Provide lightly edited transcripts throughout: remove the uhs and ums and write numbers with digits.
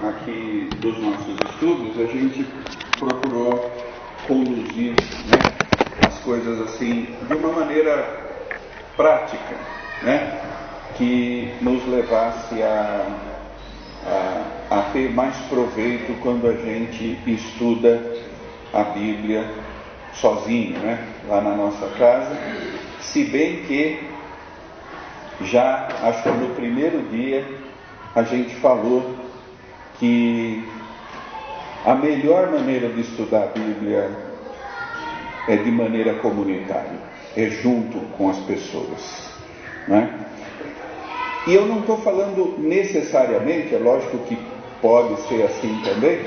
aqui dos nossos estudos, a gente procurou conduzir, as coisas assim de uma maneira prática, que nos levasse a ter mais proveito quando a gente estuda a Bíblia sozinho, lá na nossa casa, se bem que já, acho que no primeiro dia, a gente falou que a melhor maneira de estudar a Bíblia é de maneira comunitária, é junto com as pessoas, E eu não estou falando necessariamente, é lógico que pode ser assim também,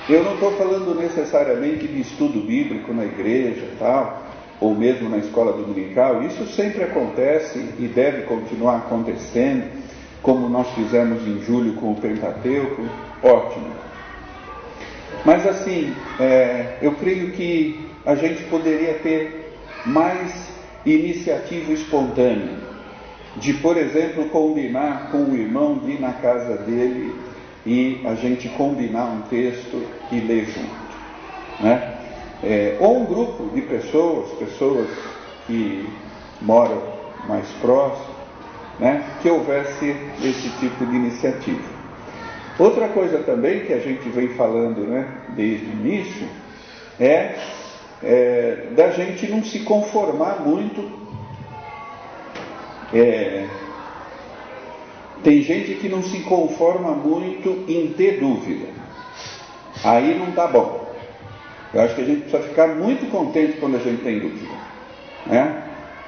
eu não estou falando necessariamente de estudo bíblico na igreja, tal, ou mesmo na escola dominical. Isso sempre acontece e deve continuar acontecendo, como nós fizemos em julho com o Pentateuco, ótimo. Mas assim, eu creio que a gente poderia ter mais iniciativa espontânea, de, por exemplo, combinar com o irmão de ir na casa dele e a gente combinar um texto e ler junto, ou um grupo de pessoas que moram mais próximo, que houvesse esse tipo de iniciativa. Outra coisa também que a gente vem falando, desde o início, da gente não se conformar muito. Tem gente que não se conforma muito em ter dúvida. Aí não está bom. Eu acho que a gente precisa ficar muito contente quando a gente tem dúvida,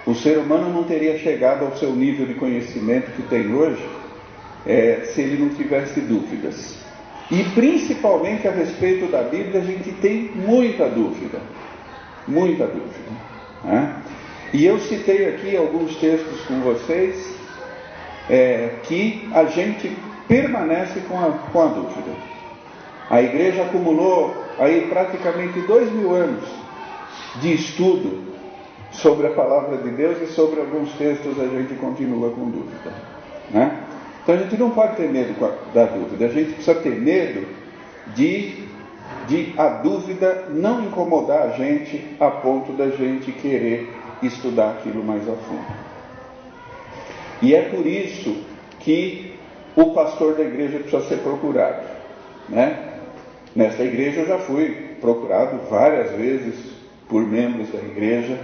O ser humano não teria chegado ao seu nível de conhecimento que tem hoje se ele não tivesse dúvidas. E principalmente a respeito da Bíblia, a gente tem muita dúvida. Muita dúvida. E eu citei aqui alguns textos com vocês que a gente permanece com a dúvida. A igreja acumulou aí praticamente 2000 anos de estudo sobre a palavra de Deus, e sobre alguns textos a gente continua com dúvida, Então a gente não pode ter medo da dúvida, a gente precisa ter medo de a dúvida não incomodar a gente a ponto da gente querer estudar aquilo mais a fundo. E é por isso que o pastor da igreja precisa ser procurado, Nessa igreja eu já fui procurado várias vezes por membros da igreja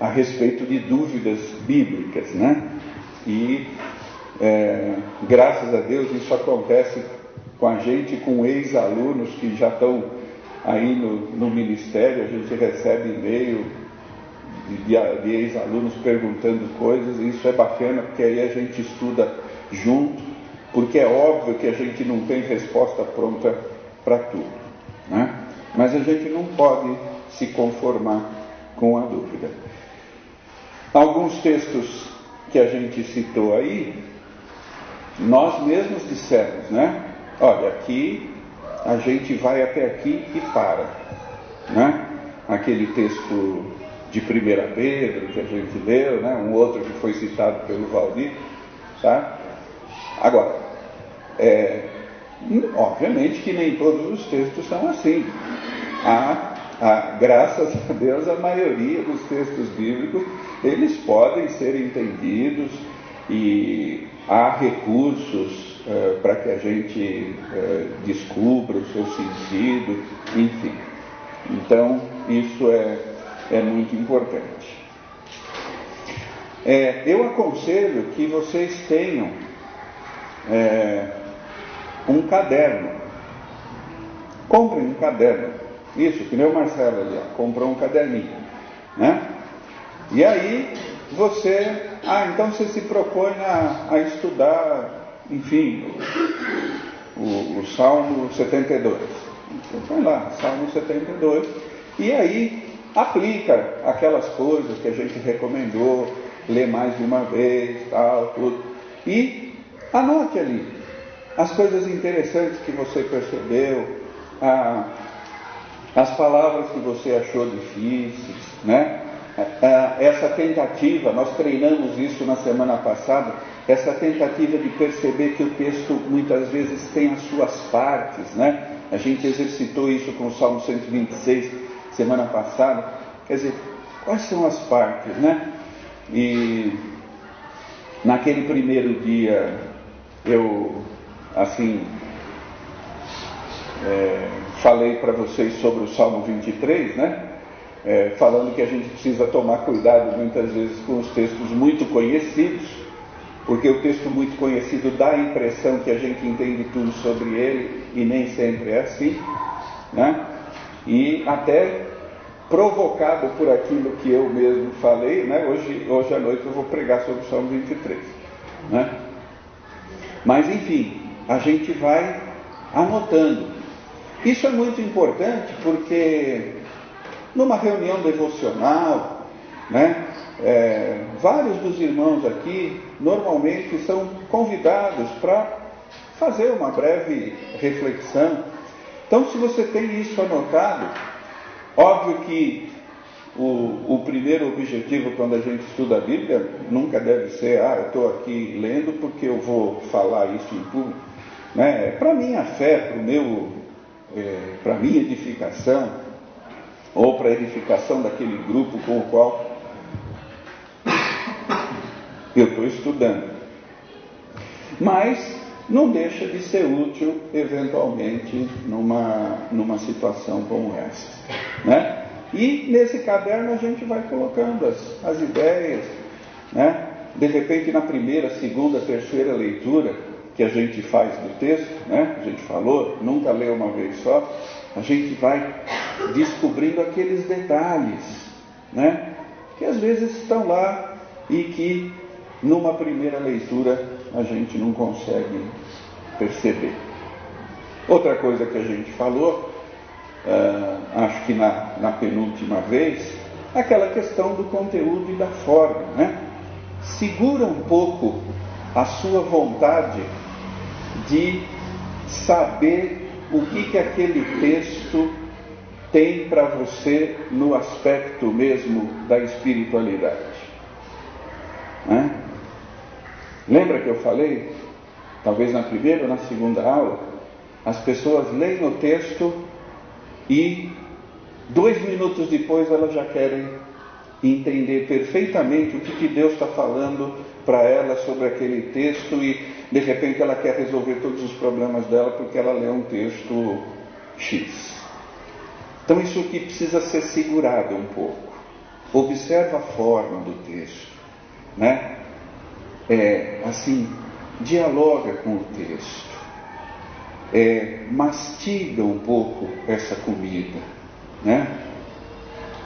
a respeito de dúvidas bíblicas, E graças a Deus isso acontece com a gente, com ex-alunos que já estão aí no ministério. A gente recebe e-mail de ex-alunos perguntando coisas, e isso é bacana, porque aí a gente estuda junto, porque é óbvio que a gente não tem resposta pronta para tudo, Mas a gente não pode se conformar com a dúvida. Alguns textos que a gente citou aí, nós mesmos dissemos, Olha, aqui a gente vai até aqui e para, Aquele texto de 1 Pedro que a gente leu, um outro que foi citado pelo Valdir, Agora, obviamente que nem todos os textos são assim. Graças a Deus, a maioria dos textos bíblicos, eles podem ser entendidos, e há recursos para que a gente descubra o seu sentido, enfim. Então, isso é muito importante. Eu aconselho que vocês tenham um caderno. Comprem um caderno. Isso, que nem o Marcelo ali, comprou um caderninho, E aí então você se propõe a estudar, enfim, o Salmo 72. Então põe lá, Salmo 72, e aí aplica aquelas coisas que a gente recomendou, lê mais de uma vez, tudo, e anote ali as coisas interessantes que você percebeu, as palavras que você achou difíceis, essa tentativa, nós treinamos isso na semana passada, essa tentativa de perceber que o texto muitas vezes tem as suas partes, né? A gente exercitou isso com o Salmo 126 semana passada. Quer dizer, quais são as partes, né? E naquele primeiro dia eu, assim, falei para vocês sobre o Salmo 23, né? Falando que a gente precisa tomar cuidado muitas vezes com os textos muito conhecidos, porque o texto muito conhecido dá a impressão que a gente entende tudo sobre ele, e nem sempre é assim, né? E até provocado por aquilo que eu mesmo falei, né? Hoje à noite eu vou pregar sobre o Salmo 23, né? Mas enfim, a gente vai anotando. Isso é muito importante porque numa reunião devocional, né? Vários dos irmãos aqui normalmente são convidados para fazer uma breve reflexão. Então, se você tem isso anotado, óbvio que o primeiro objetivo quando a gente estuda a Bíblia nunca deve ser, eu estou aqui lendo porque eu vou falar isso em público, né? Para minha fé, para minha edificação, ou para a edificação daquele grupo com o qual eu estou estudando. Mas não deixa de ser útil, eventualmente, numa situação como essa, né? E nesse caderno a gente vai colocando as ideias, né? De repente, na primeira, segunda, terceira leitura que a gente faz do texto, né? A gente falou, nunca lê uma vez só, a gente vai descobrindo aqueles detalhes, né? Que às vezes estão lá e que numa primeira leitura a gente não consegue perceber. Outra coisa que a gente falou, acho que na penúltima vez, aquela questão do conteúdo e da forma, né? Segura um pouco a sua vontade de saber o que aquele texto tem para você no aspecto mesmo da espiritualidade, né? Lembra que eu falei, talvez na primeira ou na segunda aula, as pessoas leem o texto e 2 minutos depois elas já querem entender perfeitamente o que Deus está falando para ela sobre aquele texto, e de repente ela quer resolver todos os problemas dela porque ela lê um texto X. Então isso aqui precisa ser segurado um pouco. Observa a forma do texto, né? Assim, dialoga com o texto, mastiga um pouco essa comida, né?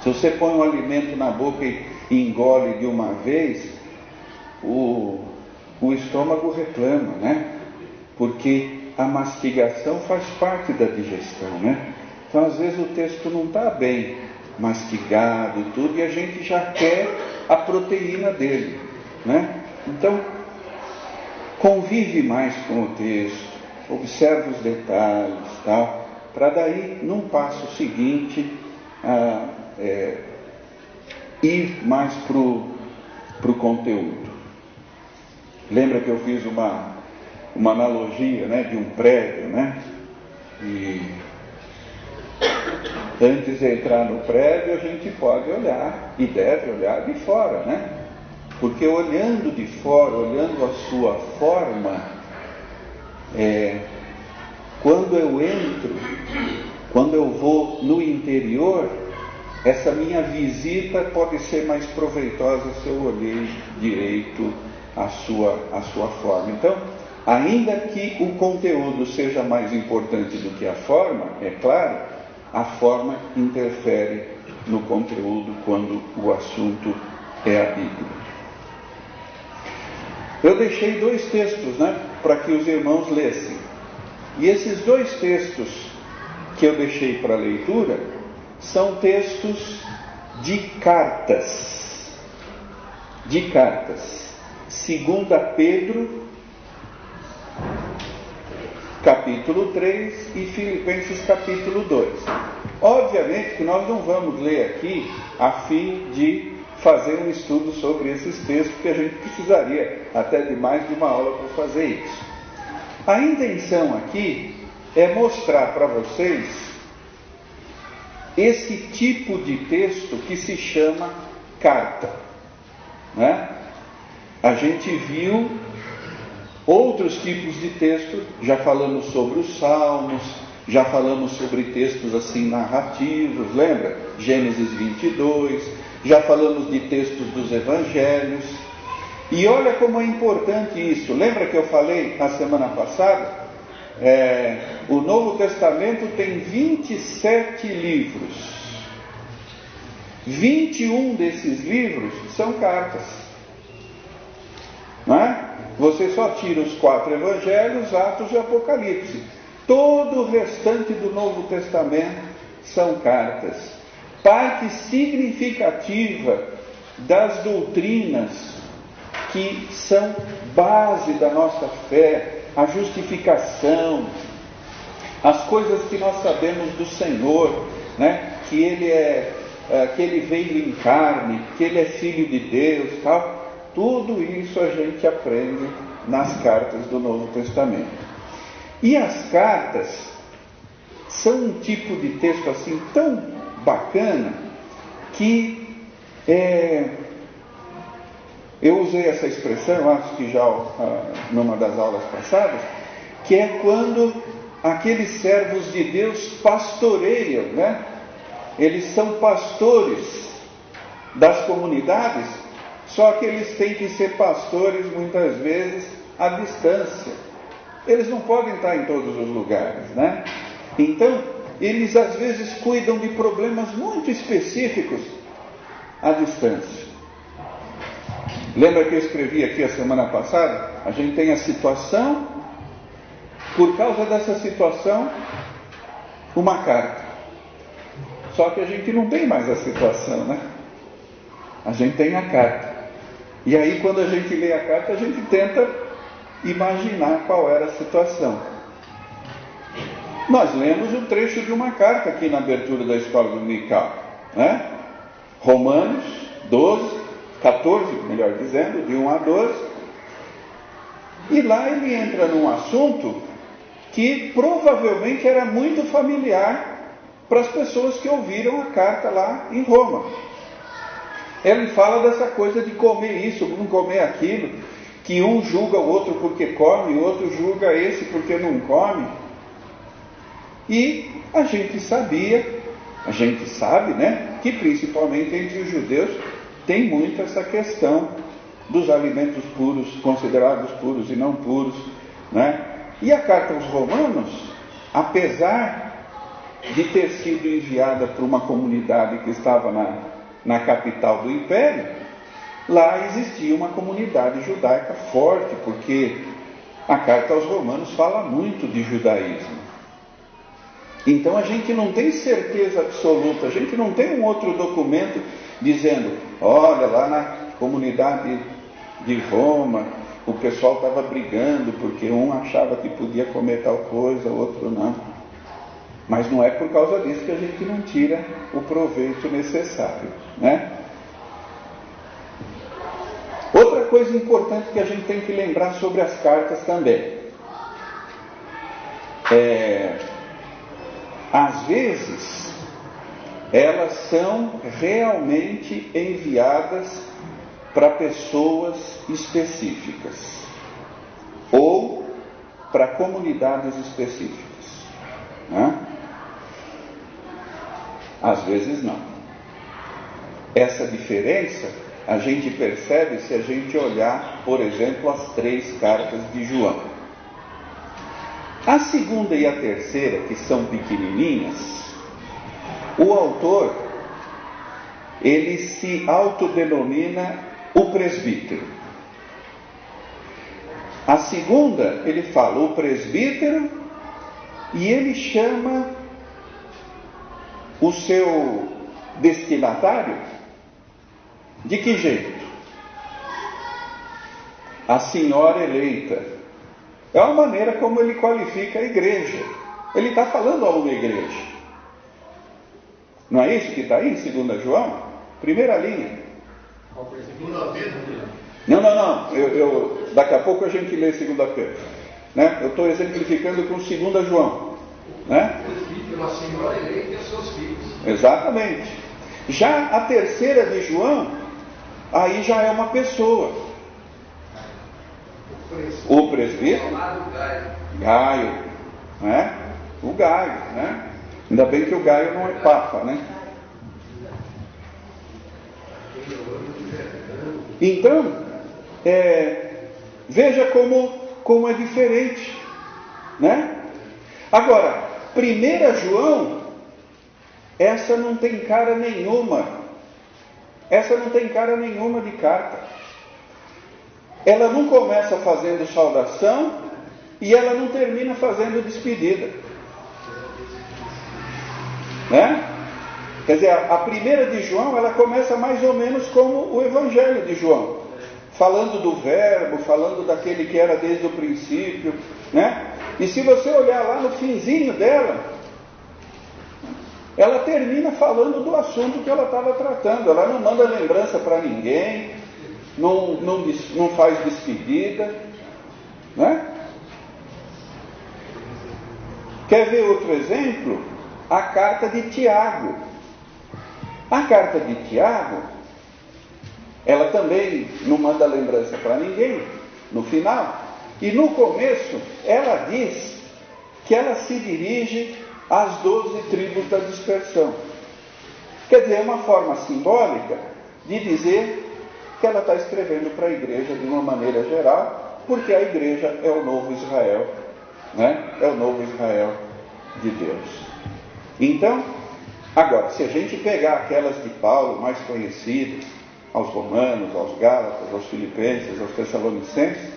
Se você põe um alimento na boca e engole de uma vez, o estômago reclama, né? Porque a mastigação faz parte da digestão, né? Então às vezes o texto não está bem mastigado e tudo, e a gente já quer a proteína dele, né? Então, convive mais com o texto, observe os detalhes, tá? Para daí, num passo seguinte, ir mais para o conteúdo. Lembra que eu fiz uma analogia, né, de um prédio, né? E antes de entrar no prédio, a gente pode olhar, e deve olhar de fora, né? Porque olhando de fora, olhando a sua forma, quando eu entro, quando eu vou no interior, essa minha visita pode ser mais proveitosa se eu olhei direito a sua forma. Então, ainda que o conteúdo seja mais importante do que a forma, é claro, a forma interfere no conteúdo quando o assunto é a Bíblia. Eu deixei 2 textos, né, para que os irmãos lessem. E esses 2 textos que eu deixei para leitura são textos de cartas. De cartas. 2 Pedro, capítulo 3 e Filipenses, capítulo 2. Obviamente que nós não vamos ler aqui a fim de fazer um estudo sobre esses textos, porque a gente precisaria até de mais de uma aula para fazer isso. A intenção aqui é mostrar para vocês esse tipo de texto que se chama carta, né? A gente viu outros tipos de texto, já falamos sobre os Salmos, já falamos sobre textos assim narrativos, lembra? Gênesis 22, já falamos de textos dos Evangelhos. E olha como é importante isso. Lembra que eu falei na semana passada? O Novo Testamento tem 27 livros. 21 desses livros são cartas. Não é? Você só tira os 4 evangelhos, Atos e Apocalipse. Todo o restante do Novo Testamento são cartas. Parte significativa das doutrinas que são base da nossa fé, a justificação, as coisas que nós sabemos do Senhor, né? Que Ele veio em carne, que Ele é Filho de Deus, tal. Tudo isso a gente aprende nas cartas do Novo Testamento. E as cartas são um tipo de texto assim tão bacana que eu usei essa expressão, acho que já numa das aulas passadas, que é quando aqueles servos de Deus pastoreiam, né? Eles são pastores das comunidades, só que eles têm que ser pastores muitas vezes à distância. Eles não podem estar em todos os lugares, né? Então, eles às vezes cuidam de problemas muito específicos à distância. Lembra que eu escrevi aqui a semana passada? A gente tem a situação, por causa dessa situação, uma carta. Só que a gente não tem mais a situação, né? A gente tem a carta. E aí, quando a gente lê a carta, a gente tenta imaginar qual era a situação. Nós lemos um trecho de uma carta aqui na abertura da escola dominical, né? Romanos 14, melhor dizendo, de 1 a 12. E lá ele entra num assunto que provavelmente era muito familiar para as pessoas que ouviram a carta lá em Roma. Ele fala dessa coisa de comer isso, não comer aquilo, que um julga o outro porque come, o outro julga esse porque não come. E a gente sabe, né, que principalmente entre os judeus tem muito essa questão dos alimentos puros, considerados puros e não puros, né? E a carta aos Romanos, apesar de ter sido enviada para uma comunidade que estava na capital do Império, lá existia uma comunidade judaica forte, porque a carta aos Romanos fala muito de judaísmo. Então a gente não tem certeza absoluta, a gente não tem um outro documento dizendo, olha, lá na comunidade de Roma, o pessoal estava brigando porque um achava que podia comer tal coisa, o outro não. Mas não é por causa disso que a gente não tira o proveito necessário, né? Outra coisa importante que a gente tem que lembrar sobre as cartas também. Às vezes, elas são realmente enviadas para pessoas específicas ou para comunidades específicas, né? Às vezes não. Essa diferença a gente percebe se a gente olhar, por exemplo, as 3 cartas de João. A segunda e a terceira, que são pequenininhas, o autor, ele se autodenomina o presbítero. A segunda, ele fala o presbítero, e ele chama o seu destinatário de que jeito? A senhora eleita. É uma maneira como ele qualifica a igreja. Ele está falando a uma igreja. Não é isso que está aí em 2 João? Primeira linha. Não. Daqui a pouco a gente lê 2 Pedro. Né? Eu estou exemplificando com 2 João. Né? Uma senhora eleita e os seus filhos. Exatamente. Já a 3ª de João, aí já é uma pessoa. O presbítero Gaio, né? O Gaio, né? Ainda bem que o Gaio não é papa, né? Então, veja como é diferente, né? Agora, 1 João, essa não tem cara nenhuma. Essa não tem cara nenhuma de carta. Ela não começa fazendo saudação e ela não termina fazendo despedida. Né? Quer dizer, a 1ª de João, ela começa mais ou menos como o Evangelho de João, falando do verbo, falando daquele que era desde o princípio, né? E se você olhar lá no finzinho dela, ela termina falando do assunto que ela estava tratando. Ela não manda lembrança para ninguém, não faz despedida, né? Quer ver outro exemplo? A carta de Tiago. A carta de Tiago, ela também não manda lembrança para ninguém, no final. E no começo, ela diz que ela se dirige às 12 tribos da dispersão. Quer dizer, é uma forma simbólica de dizer que ela está escrevendo para a igreja de uma maneira geral, porque a igreja é o novo Israel, né? É o novo Israel de Deus. Então, agora, se a gente pegar aquelas de Paulo mais conhecidas, aos Romanos, aos Gálatas, aos Filipenses, aos Tessalonicenses,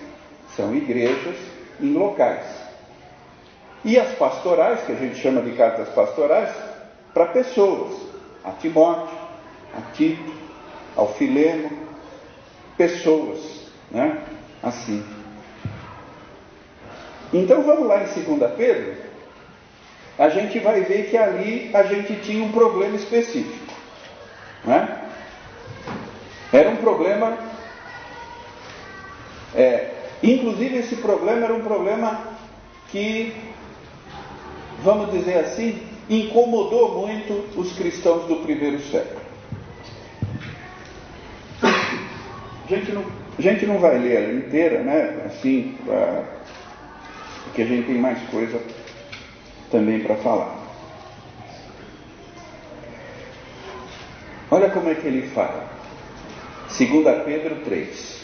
são igrejas em locais. E as pastorais, que a gente chama de cartas pastorais, para pessoas, a Timóteo, a Tito, ao Filemo, pessoas, né? Assim. Então vamos lá em 2 Pedro, a gente vai ver que ali a gente tinha um problema específico, né? Era um problema, inclusive esse problema era um problema que, vamos dizer assim, incomodou muito os cristãos do primeiro século. A gente não vai ler ela inteira, né? Assim, porque a gente tem mais coisa também para falar. Olha como é que ele fala. 2 Pedro 3.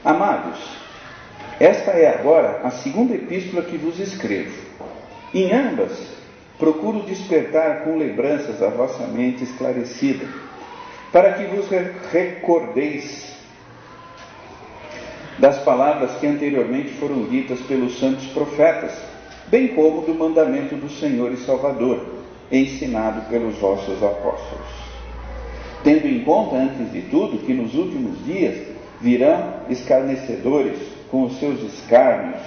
Amados, esta é agora a segunda epístola que vos escrevo. Em ambas, procuro despertar com lembranças a vossa mente esclarecida, para que vos recordeis das palavras que anteriormente foram ditas pelos santos profetas, bem como do mandamento do Senhor e Salvador, ensinado pelos vossos apóstolos. Tendo em conta, antes de tudo, que nos últimos dias virão escarnecedores com os seus escárnios,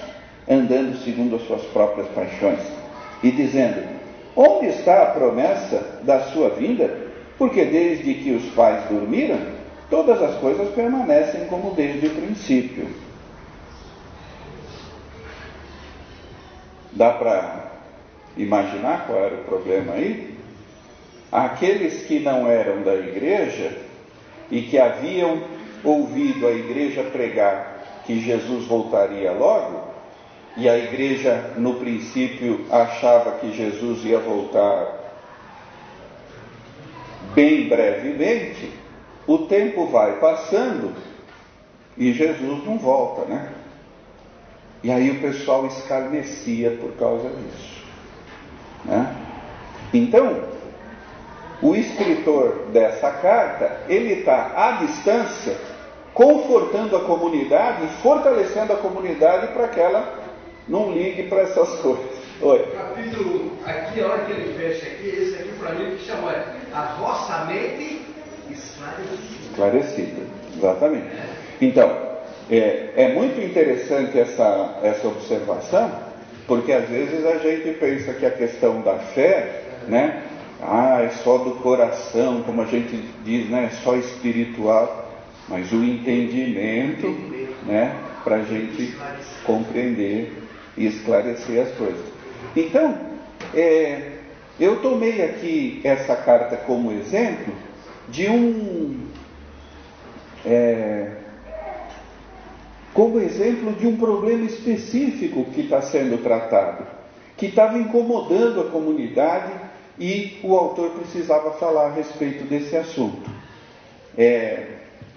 andando segundo as suas próprias paixões, e dizendo: onde está a promessa da sua vinda? Porque desde que os pais dormiram, todas as coisas permanecem como desde o princípio. Dá para imaginar qual era o problema aí? Aqueles que não eram da igreja e que haviam ouvido a igreja pregar que Jesus voltaria logo, e a igreja no princípio achava que Jesus ia voltar bem brevemente, o tempo vai passando e Jesus não volta, né? E aí o pessoal escarnecia por causa disso, né? Então, o escritor dessa carta, ele está à distância, confortando a comunidade e fortalecendo a comunidade para que ela não ligue para essas coisas. Oi. Capítulo 1, aqui, a hora que ele fecha aqui, esse aqui para mim que chamou a vossa mente esclarecida. Esclarecida, exatamente. Então, é muito interessante essa observação, porque às vezes a gente pensa que a questão da fé, né? É só do coração, como a gente diz, né? É só espiritual. mas o entendimento, né, para a gente compreender e esclarecer as coisas. Então, eu tomei aqui essa carta como exemplo de um problema específico que está sendo tratado, que estava incomodando a comunidade e o autor precisava falar a respeito desse assunto.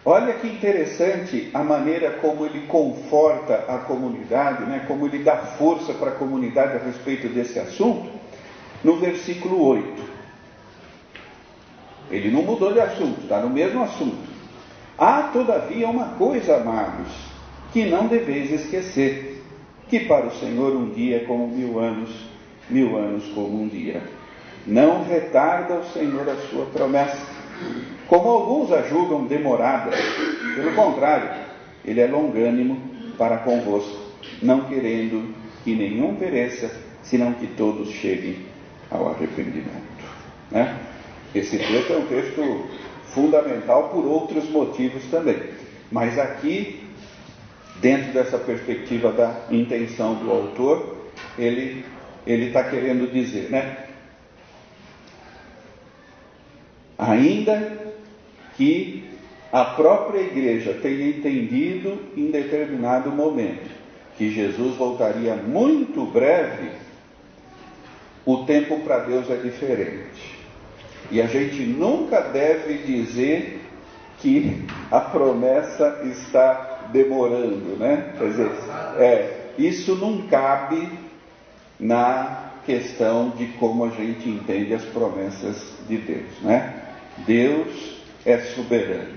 Olha que interessante a maneira como ele conforta a comunidade, né? Como ele dá força para a comunidade a respeito desse assunto, no versículo 8. Ele não mudou de assunto, está no mesmo assunto. Há, todavia, uma coisa, amados, que não deveis esquecer, que para o Senhor um dia é como 1000 anos, 1000 anos como um dia. Não retarda o Senhor a sua promessa, como alguns a julgam demorada. Pelo contrário, ele é longânimo para convosco, não querendo que nenhum pereça, senão que todos cheguem ao arrependimento. Né? Esse texto é um texto fundamental por outros motivos também. Mas aqui, dentro dessa perspectiva da intenção do autor, ele está querendo dizer, né? Ainda que a própria igreja tenha entendido em determinado momento que Jesus voltaria muito breve, o tempo para Deus é diferente. E a gente nunca deve dizer que a promessa está demorando, né? Quer dizer, isso não cabe na questão de como a gente entende as promessas de Deus, né? Deus é soberano.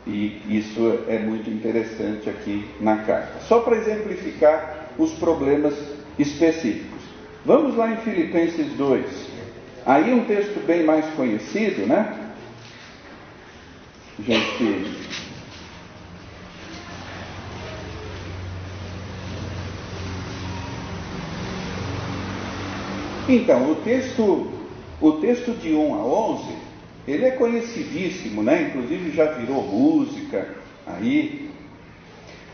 E isso é muito interessante aqui na carta. Só para exemplificar os problemas específicos. Vamos lá em Filipenses 2. Aí um texto bem mais conhecido, né? Então, o texto de 1 a 11, ele é conhecidíssimo, né? Inclusive já virou música aí.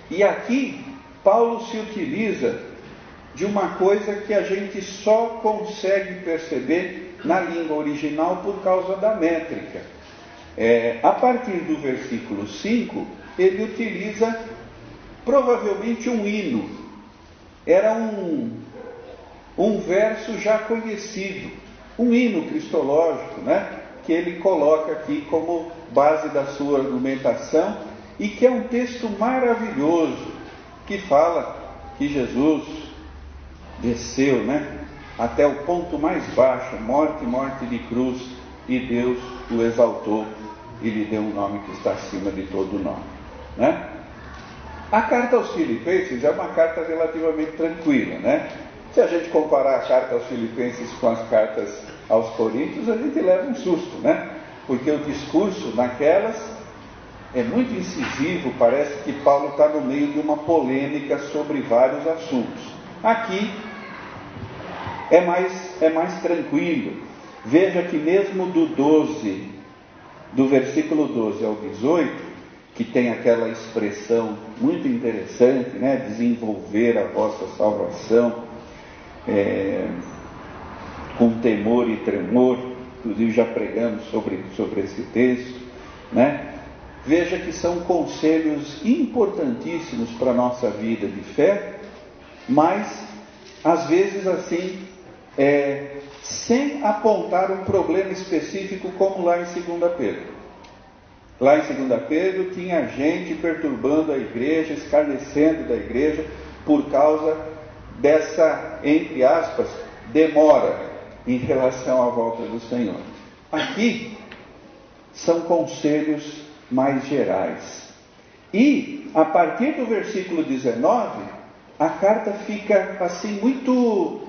E aqui, Paulo se utiliza de uma coisa que a gente só consegue perceber na língua original por causa da métrica. A partir do versículo 5, ele utiliza provavelmente um hino. Era um verso já conhecido, um hino cristológico, né? Que ele coloca aqui como base da sua argumentação, e que é um texto maravilhoso, que fala que Jesus desceu, né, até o ponto mais baixo, morte de cruz, e Deus o exaltou e lhe deu um nome que está acima de todo nome, né? A carta aos Filipenses é uma carta relativamente tranquila, né? Se a gente comparar a carta aos Filipenses com as cartas aos Coríntios, a gente leva um susto, né? Porque o discurso naquelas é muito incisivo, parece que Paulo está no meio de uma polêmica sobre vários assuntos. Aqui é mais tranquilo. Veja que mesmo do versículo 12 ao 18, que tem aquela expressão muito interessante, né? Desenvolver a vossa salvação com temor e tremor. Inclusive já pregamos sobre esse texto, né? Veja que são conselhos importantíssimos para a nossa vida de fé, mas às vezes assim, sem apontar um problema específico, como lá em 2 Pedro. Lá em 2 Pedro tinha gente perturbando a igreja, escarnecendo da igreja, por causa dessa, entre aspas, demora em relação à volta do Senhor. Aqui são conselhos mais gerais. E a partir do versículo 19, a carta fica assim muito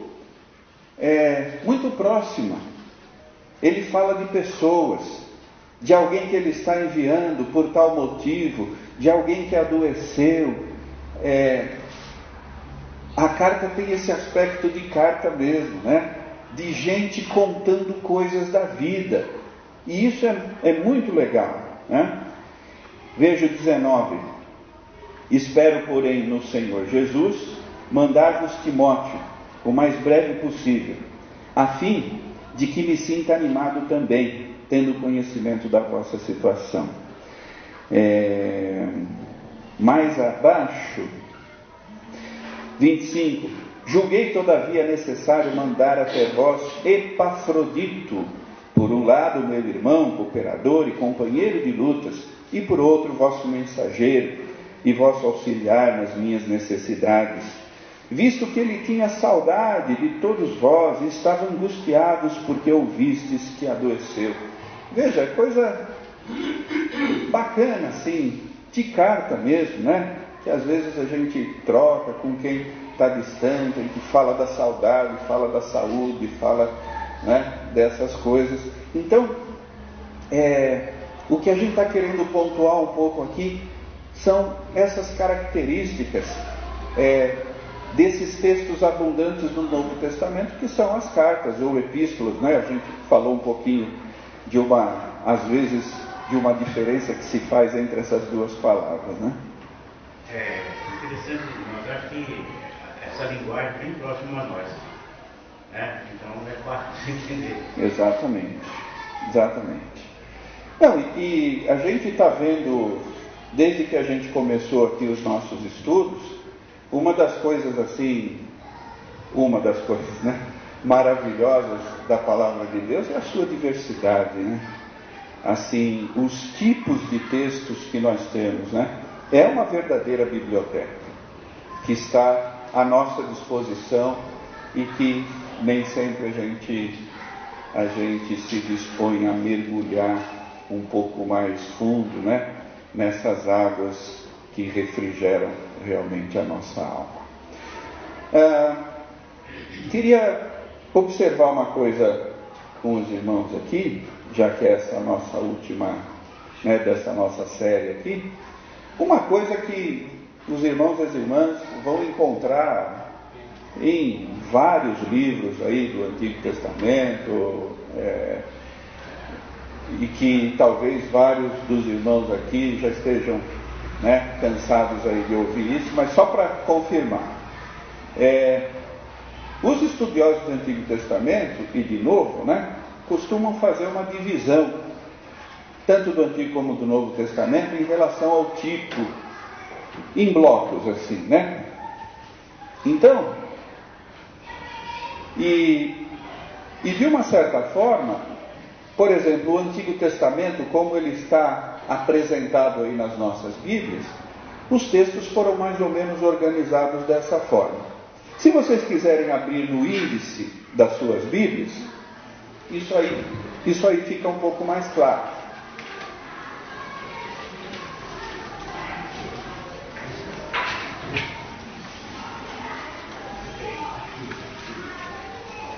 próxima. Ele fala de pessoas, de alguém que ele está enviando por tal motivo, de alguém que adoeceu. A carta tem esse aspecto de carta mesmo, né? De gente contando coisas da vida. E isso é muito legal, né? Veja 19. Espero, porém, no Senhor Jesus, mandar-vos Timóteo, o mais breve possível, a fim de que me sinta animado também, tendo conhecimento da vossa situação. Mais abaixo, 25. Julguei, todavia, necessário mandar até vós Epafrodito, por um lado, meu irmão, cooperador e companheiro de lutas, e por outro, vosso mensageiro e vosso auxiliar nas minhas necessidades, visto que ele tinha saudade de todos vós e estava angustiados porque ouvistes que adoeceu. Veja, coisa bacana, assim, de carta mesmo, né? Que às vezes a gente troca com quem está distante, a gente fala da saudade, fala da saúde, fala, né, dessas coisas. Então, o que a gente está querendo pontuar um pouco aqui são essas características desses textos abundantes do Novo Testamento, que são as cartas ou epístolas, né? A gente falou um pouquinho às vezes, de uma diferença que se faz entre essas duas palavras, né? É interessante, mas acho que essa linguagem é bem próxima a nós, né? Então é fácil de entender. Exatamente. Não, e a gente está vendo, desde que a gente começou aqui os nossos estudos, uma das coisas, né, maravilhosas da palavra de Deus é a sua diversidade, né? Assim, os tipos de textos que nós temos, né? É uma verdadeira biblioteca que está à nossa disposição e que nem sempre a gente se dispõe a mergulhar um pouco mais fundo, né, nessas águas que refrigeram realmente a nossa alma. Queria observar uma coisa com os irmãos aqui, já que essa é a nossa última, né, dessa nossa série aqui. Uma coisa que os irmãos e as irmãs vão encontrar em vários livros aí do Antigo Testamento, e que talvez vários dos irmãos aqui já estejam, né, cansados aí de ouvir isso, mas só para confirmar. Os estudiosos do Antigo Testamento e de Novo, né, costumam fazer uma divisão, tanto do Antigo como do Novo Testamento, em relação ao tipo, em blocos assim, né? Então, e de uma certa forma, por exemplo, o Antigo Testamento, como ele está apresentado aí nas nossas Bíblias, os textos foram mais ou menos organizados dessa forma. Se vocês quiserem abrir no índice das suas Bíblias, isso aí fica um pouco mais claro.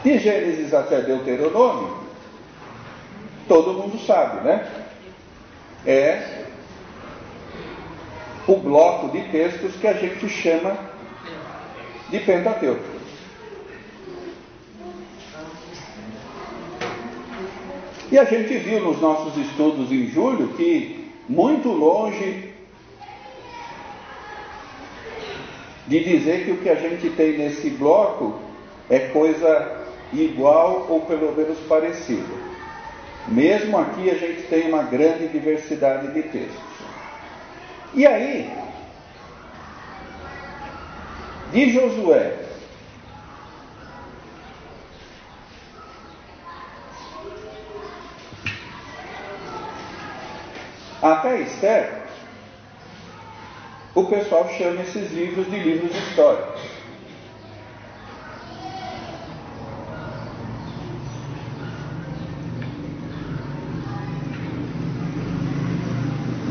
De Gênesis até Deuteronômio, todo mundo sabe, né? É o bloco de textos que a gente chama de Pentateuco. E a gente viu nos nossos estudos em julho que, muito longe de dizer que o que a gente tem nesse bloco é coisa igual ou pelo menos parecida. Mesmo aqui a gente tem uma grande diversidade de textos. E aí, de Josué até Esther, o pessoal chama esses livros de livros históricos.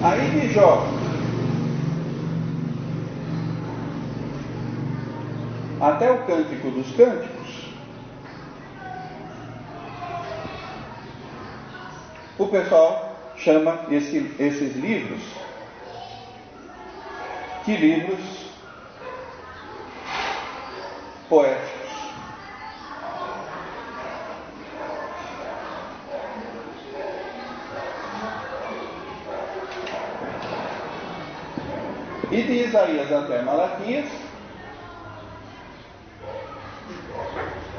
Aí de Jó até o Cântico dos Cânticos, o pessoal chama esses livros de livros poéticos. E de Isaías até Malaquias,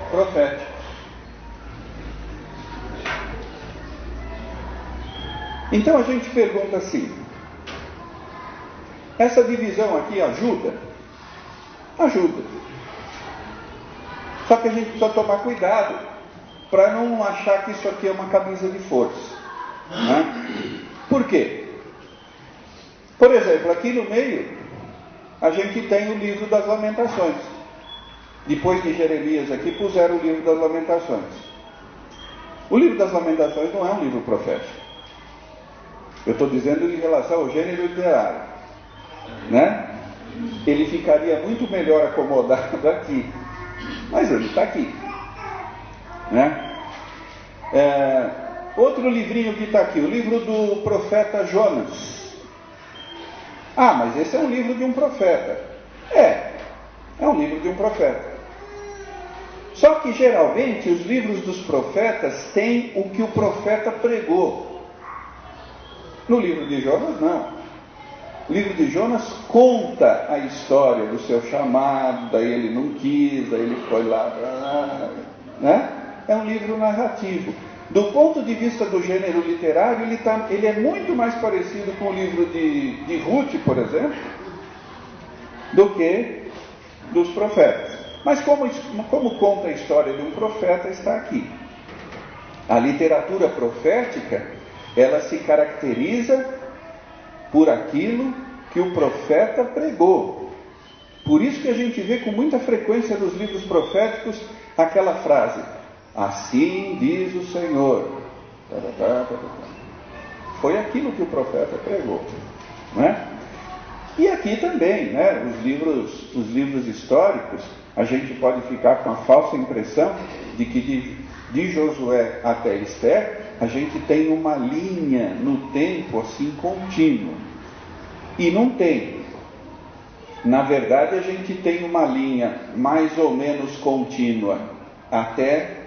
proféticos. Então a gente pergunta assim: essa divisão aqui ajuda? Ajuda. Só que a gente precisa tomar cuidado para não achar que isso aqui é uma camisa de força, né? Por quê? Por exemplo, aqui no meio a gente tem o livro das Lamentações. Depois de Jeremias aqui puseram o livro das Lamentações. O livro das Lamentações não é um livro profético. Eu estou dizendo em relação ao gênero literário, né? Ele ficaria muito melhor acomodado aqui, mas ele está aqui, né? Outro livrinho que está aqui, o livro do profeta Jonas. Ah, mas esse é um livro de um profeta. É um livro de um profeta. Só que geralmente os livros dos profetas têm o que o profeta pregou. No livro de Jonas, não. O livro de Jonas conta a história do seu chamado, daí ele não quis, daí ele foi lá, né? É um livro narrativo. Do ponto de vista do gênero literário, ele é muito mais parecido com o livro de Ruth, por exemplo, do que dos profetas. Mas como conta a história de um profeta, está aqui. A literatura profética, ela se caracteriza por aquilo que o profeta pregou. Por isso que a gente vê com muita frequência nos livros proféticos aquela frase: assim diz o Senhor. Foi aquilo que o profeta pregou, né? E aqui também, né? Os livros históricos, a gente pode ficar com a falsa impressão de que de Josué até Esther, a gente tem uma linha no tempo assim contínua. E não tem. Na verdade, a gente tem uma linha mais ou menos contínua até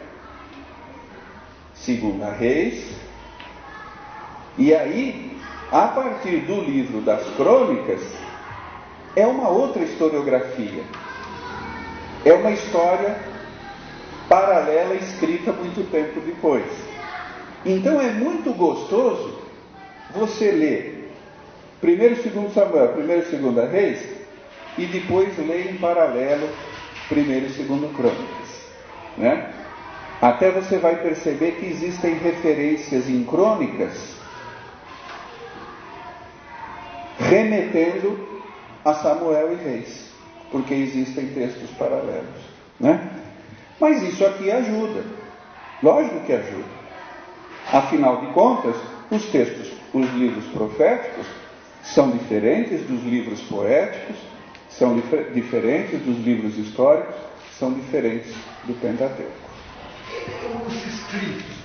2 Reis. E aí, a partir do livro das Crônicas, é uma outra historiografia. É uma história paralela escrita muito tempo depois. Então é muito gostoso você ler 1º e 2 Samuel, 1º e 2 Reis, e depois ler em paralelo 1º e 2 Crônicas, né? Até você vai perceber que existem referências em crônicas remetendo a Samuel e Reis, porque existem textos paralelos, né? Mas isso aqui ajuda, lógico que ajuda. Afinal de contas, os livros proféticos são diferentes dos livros poéticos, são diferentes dos livros históricos, são diferentes do Pentateuco. Os escritos.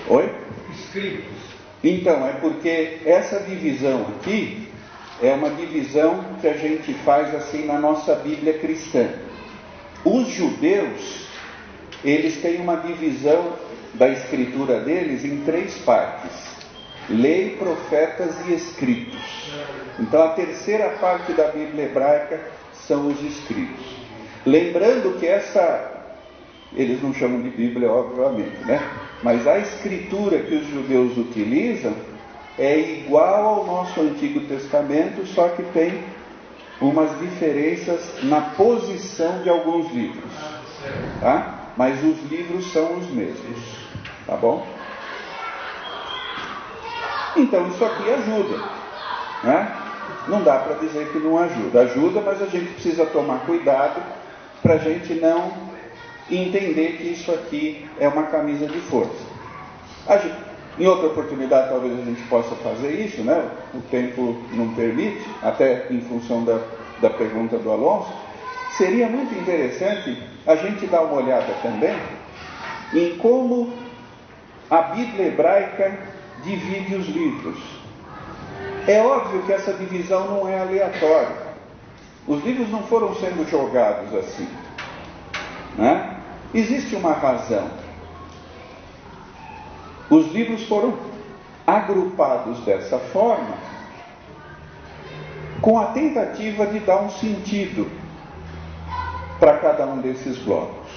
Oi? Escritos. Então, é porque essa divisão aqui é uma divisão que a gente faz assim na nossa Bíblia cristã. Os judeus, eles têm uma divisão da escritura deles em 3 partes: lei, profetas e escritos. Então a terceira parte da Bíblia hebraica são os escritos. Lembrando que eles não chamam de Bíblia, obviamente, né? Mas a escritura que os judeus utilizam é igual ao nosso Antigo Testamento, só que tem umas diferenças na posição de alguns livros, tá? Mas os livros são os mesmos, tá bom? Então isso aqui ajuda, né? Não dá para dizer que não ajuda. Ajuda, mas a gente precisa tomar cuidado para a gente não entender que isso aqui é uma camisa de força. Em outra oportunidade talvez a gente possa fazer isso, né? O tempo não permite, até em função da pergunta do Alonso. Seria muito interessante a gente dar uma olhada também em como a Bíblia hebraica divide os livros. É óbvio que essa divisão não é aleatória. Os livros não foram sendo jogados assim, né? Existe uma razão. Os livros foram agrupados dessa forma com a tentativa de dar um sentido para cada um desses blocos.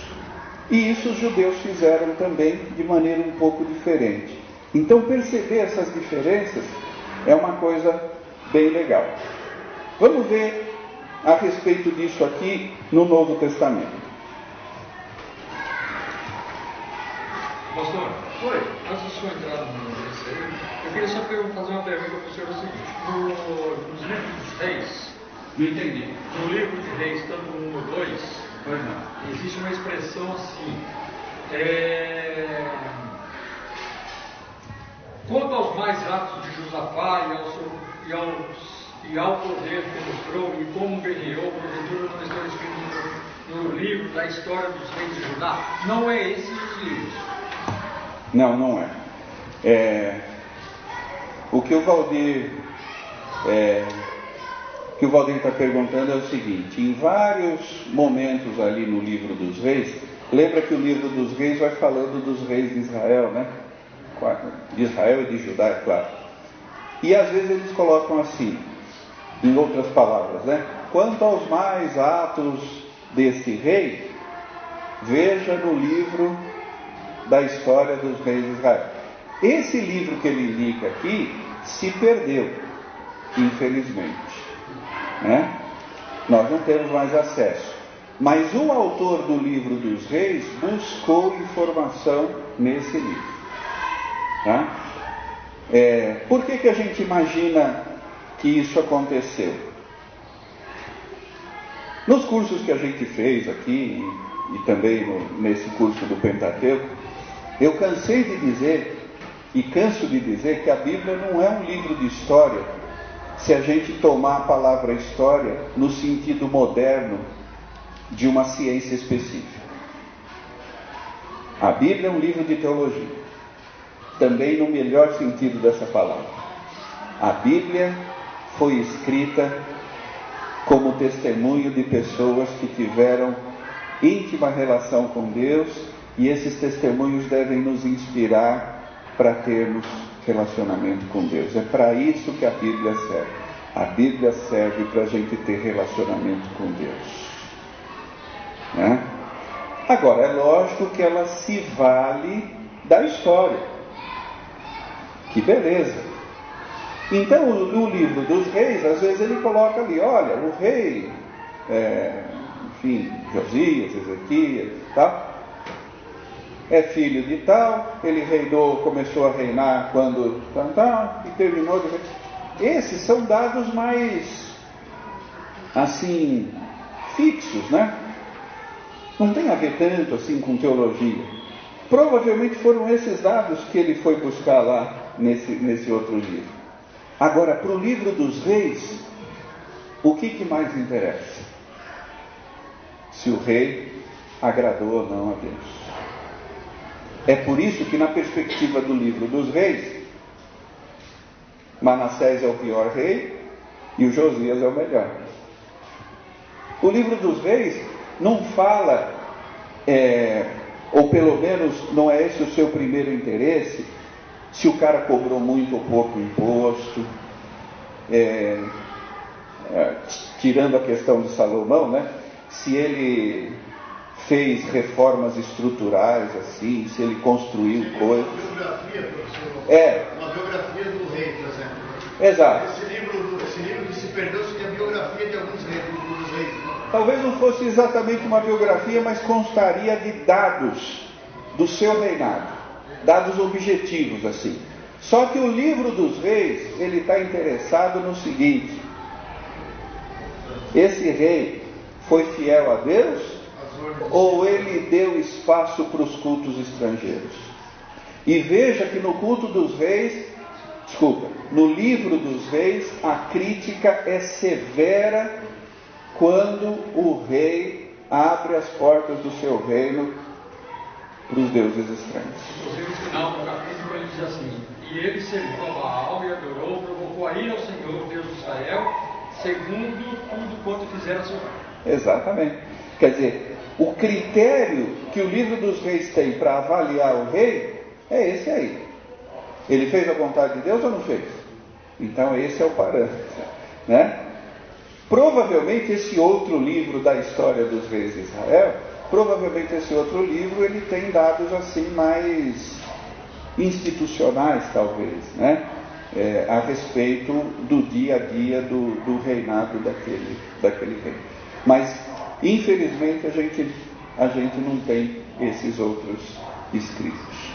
E isso os judeus fizeram também de maneira um pouco diferente. Então perceber essas diferenças é uma coisa bem legal. Vamos ver a respeito disso aqui no Novo Testamento. Pastor, Oi. antes do senhor entrar nesse aí, eu queria só fazer uma pergunta para o senhor. É o seguinte: nos livros dos reis, Não entendi. no livro de reis, tanto 1 ou 2, Pois não. existe uma expressão assim: quanto aos mais atos de Josafá e ao poder que mostrou e como guerreou, porventura não estão escritos no livro da história dos reis de Judá? Não é esse os livros. Não, não é. O que o Valdir está perguntando é o seguinte: em vários momentos ali no livro dos reis, lembra que o livro dos reis vai falando dos reis de Israel, né? De Israel e de Judá, é claro. E às vezes eles colocam assim, em outras palavras, né? Quanto aos mais atos desse rei, veja no livro da história dos reis de Israel. Esse livro que ele indica aqui se perdeu, infelizmente, né? Nós não temos mais acesso. Mas o autor do livro dos reis buscou informação nesse livro, tá? Por que a gente imagina que isso aconteceu? Nos cursos que a gente fez aqui e também nesse curso do Pentateuco, eu cansei de dizer e canso de dizer que a Bíblia não é um livro de história se a gente tomar a palavra história no sentido moderno de uma ciência específica. A Bíblia é um livro de teologia, também no melhor sentido dessa palavra. A Bíblia foi escrita como testemunho de pessoas que tiveram íntima relação com Deus, e esses testemunhos devem nos inspirar para termos relacionamento com Deus. É para isso que a Bíblia serve. A Bíblia serve para a gente ter relacionamento com Deus, né? Agora, é lógico que ela se vale da história. Que beleza! Então, no livro dos reis, às vezes ele coloca ali, olha, o rei, Josias, Ezequias e tal, é filho de tal, ele reinou, começou a reinar quando e terminou de reinar. Esses são dados mais, assim, fixos, né? Não tem a ver tanto assim com teologia. Provavelmente foram esses dados que ele foi buscar lá nesse outro livro. Agora, para o livro dos reis, o que mais interessa? Se o rei agradou ou não a Deus. É por isso que, na perspectiva do livro dos reis, Manassés é o pior rei e o Josias é o melhor. O livro dos reis não fala, ou pelo menos não é esse o seu primeiro interesse, se o cara cobrou muito ou pouco imposto, tirando a questão de Salomão, né? Se ele fez reformas estruturais, assim, se ele construiu coisas. Uma biografia, professor. Uma biografia do rei, por exemplo. Exato. Esse livro que se perdeu seria a biografia de alguns reis, dos reis. Talvez não fosse exatamente uma biografia, mas constaria de dados do seu reinado, dados objetivos, assim. Só que o livro dos reis, ele está interessado no seguinte: esse rei foi fiel a Deus ou ele deu espaço para os cultos estrangeiros? E veja que no culto dos reis, no livro dos reis, a crítica é severa quando o rei abre as portas do seu reino para os deuses estranhos. Inclusive no final do capítulo ele diz assim: e ele serviu a Baal e adorou, provocou a ira ao Senhor, Deus de Israel, segundo tudo quanto fizera seu rei. Exatamente. Quer dizer, o critério que o livro dos reis tem para avaliar o rei é esse aí. Ele fez a vontade de Deus ou não fez? Então esse é o parâmetro, né? Provavelmente esse outro livro da história dos reis de Israel, provavelmente esse outro livro ele tem dados assim mais institucionais, talvez, né? A respeito do dia a dia do reinado daquele rei. Mas, infelizmente, a gente não tem esses outros escritos.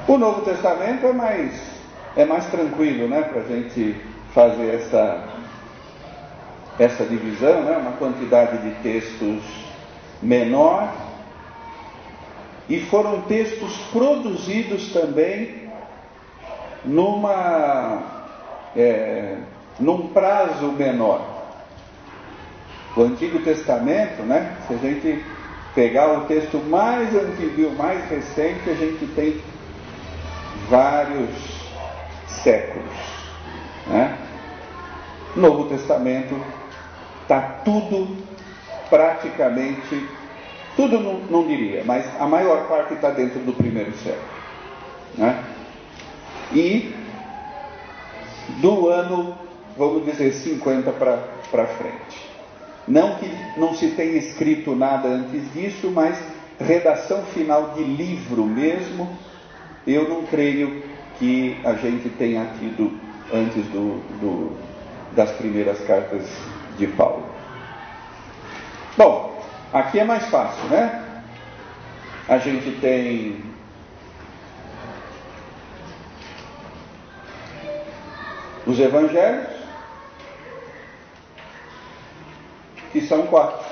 O Novo Testamento é mais tranquilo, né, para a gente fazer essa divisão, né, uma quantidade de textos menor, e foram textos produzidos também num prazo menor. O Antigo Testamento, né, se a gente pegar o texto mais antigo, mais recente, a gente tem vários séculos, né? Novo Testamento está tudo praticamente, tudo não diria, mas a maior parte está dentro do primeiro século, né? E do ano, vamos dizer, 50 para frente. Não que não se tenha escrito nada antes disso, mas redação final de livro mesmo, eu não creio que a gente tenha tido antes das primeiras cartas de Paulo. Bom, aqui é mais fácil, né? A gente tem os evangelhos, que são 4.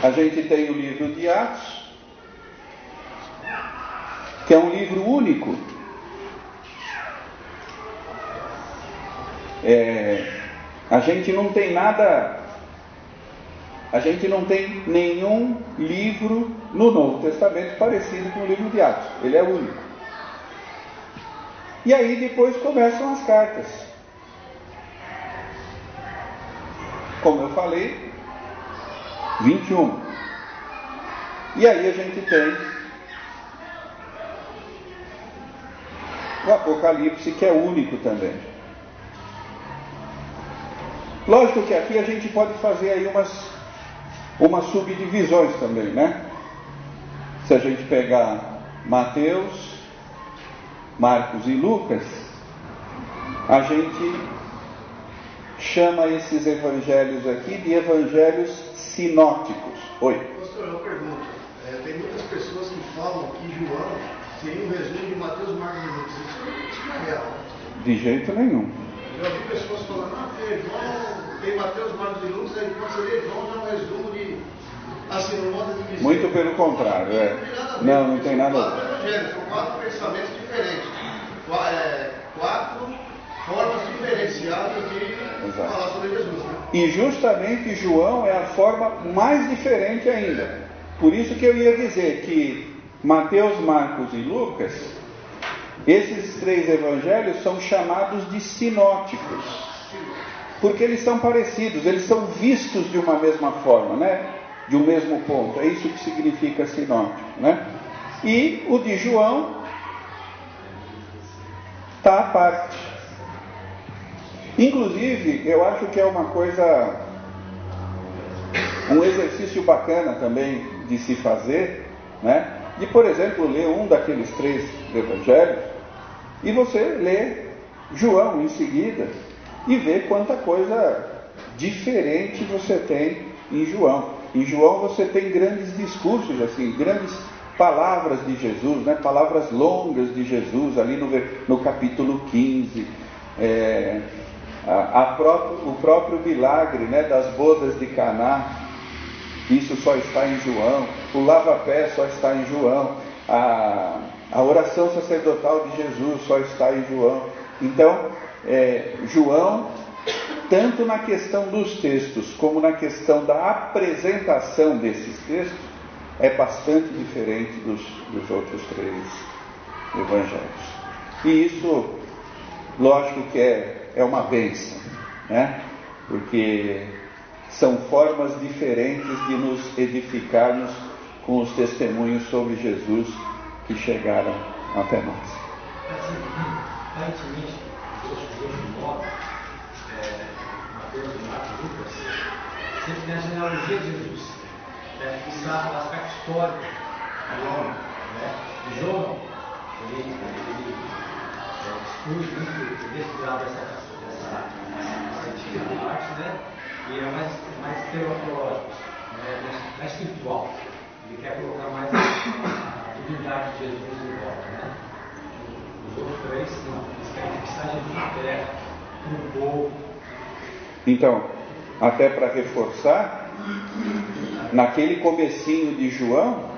A gente tem o livro de Atos, que é um livro único. A gente não tem nada, a gente não tem nenhum livro no Novo Testamento parecido com o livro de Atos. Ele é único. E aí depois começam as cartas. Como eu falei, 21. E aí a gente tem o Apocalipse, que é único também. Lógico que aqui a gente pode fazer aí umas subdivisões também, né? Se a gente pegar Mateus, Marcos e Lucas, a gente chama esses evangelhos aqui de evangelhos sinóticos. Oi? Pastor, eu pergunto. Tem muitas pessoas que falam que João seria um resumo de Mateus, Marcos e Lucas. Isso não é real. De jeito nenhum. Eu ouvi pessoas falando, João tem Mateus, Marcos e Lucas, aí quando você lê João já é um resumo de, assim, no modo de dizer. Muito pelo contrário, Não tem nada a ver. São 4 evangelhos, são 4 pensamentos diferentes. 4 formas diferenciadas de falar sobre Jesus, né? E justamente João é a forma mais diferente ainda. Por isso que eu ia dizer que Mateus, Marcos e Lucas, esses 3 evangelhos são chamados de sinóticos, porque eles são parecidos, eles são vistos de uma mesma forma, né? De um mesmo ponto. É isso que significa sinótico, né? E o de João está à parte. Inclusive, eu acho que é uma coisa, um exercício bacana também de se fazer, né? De, por exemplo, ler um daqueles 3 evangelhos e você lê João em seguida e ver quanta coisa diferente você tem em João. Em João você tem grandes discursos, assim, grandes palavras de Jesus, né? Palavras longas de Jesus, ali no capítulo 15. O próprio milagre, né, das bodas de Caná, isso só está em João. O lava-pé só está em João. A oração sacerdotal de Jesus só está em João. Então, João, tanto na questão dos textos como na questão da apresentação desses textos, é bastante diferente dos outros 3 evangelhos. E isso, lógico que é uma bênção, né? Porque são formas diferentes de nos edificarmos com os testemunhos sobre Jesus que chegaram até nós. aparentemente, os dois de modo, Mateus, Marcos e Lucas, sempre tem a genealogia de Jesus, que dá o aspecto histórico do homem. E João, ele exclui muito descuidado dessa antiga parte, e é mais teológico, mais espiritual. Ele quer colocar mais a divindade de Jesus em volta. Os outros três não, eles querem fixar Jesus na terra, no povo. Então, até para reforçar, naquele comecinho de João,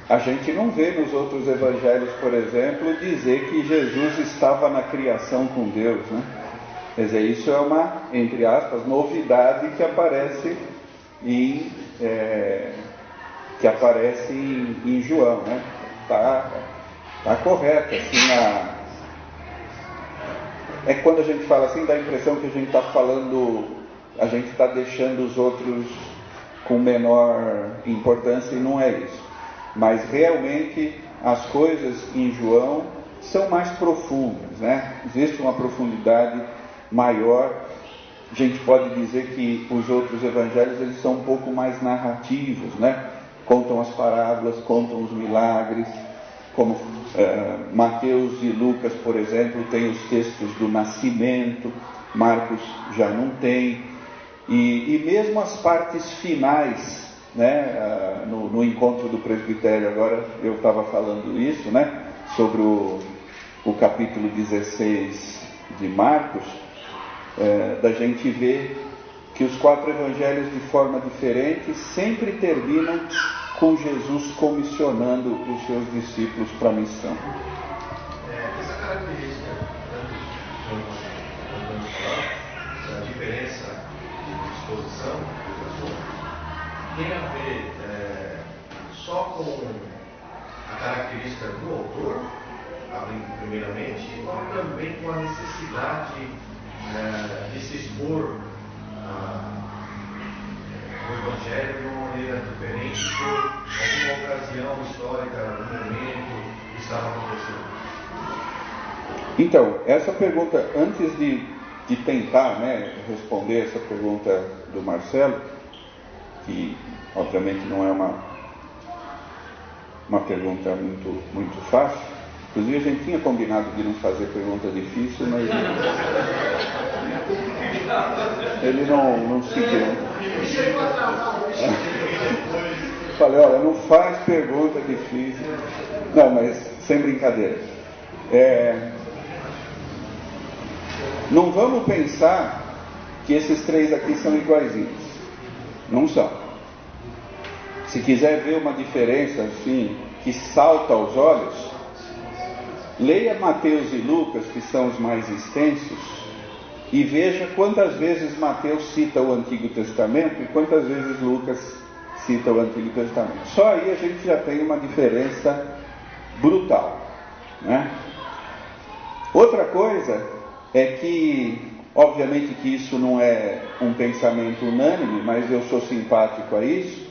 a gente não vê nos outros evangelhos, por exemplo, dizer que Jesus estava na criação com Deus, né? Quer dizer, isso é uma, entre aspas, novidade que aparece em João, né? Tá correto, assim, é quando a gente fala assim, dá a impressão que a gente está falando, a gente está deixando os outros com menor importância, e não é isso. Mas realmente as coisas em João são mais profundas, né? Existe uma profundidade maior. A gente pode dizer que os outros evangelhos, eles são um pouco mais narrativos, né? Contam as parábolas, contam os milagres, como Mateus e Lucas, por exemplo, têm os textos do nascimento, Marcos já não tem, e mesmo as partes finais, né? No encontro do presbitério, agora eu estava falando isso, né? Sobre o capítulo 16 de Marcos, da gente ver que os 4 evangelhos, de forma diferente, sempre terminam com Jesus comissionando os seus discípulos para a missão. Essa característica, da diferença de disposição do pessoal, tem a ver só com a característica do autor, primeiramente, ou também com a necessidade de se expor o Evangelho de uma maneira diferente por alguma ocasião histórica, algum momento que estava acontecendo? Então, essa pergunta, antes de tentar, né, responder essa pergunta do Marcelo, que obviamente não é uma pergunta muito fácil, inclusive a gente tinha combinado de não fazer pergunta difícil, mas ele não seguiu. Falei, olha, não faz pergunta difícil. Não, mas sem brincadeira. Não vamos pensar que esses 3 aqui são iguaizinhos. Não são. Se quiser ver uma diferença assim, que salta aos olhos, leia Mateus e Lucas, que são os mais extensos, e veja quantas vezes Mateus cita o Antigo Testamento e quantas vezes Lucas cita o Antigo Testamento. Só aí a gente já tem uma diferença brutal, né? Outra coisa é que, obviamente que isso não é um pensamento unânime, mas eu sou simpático a isso.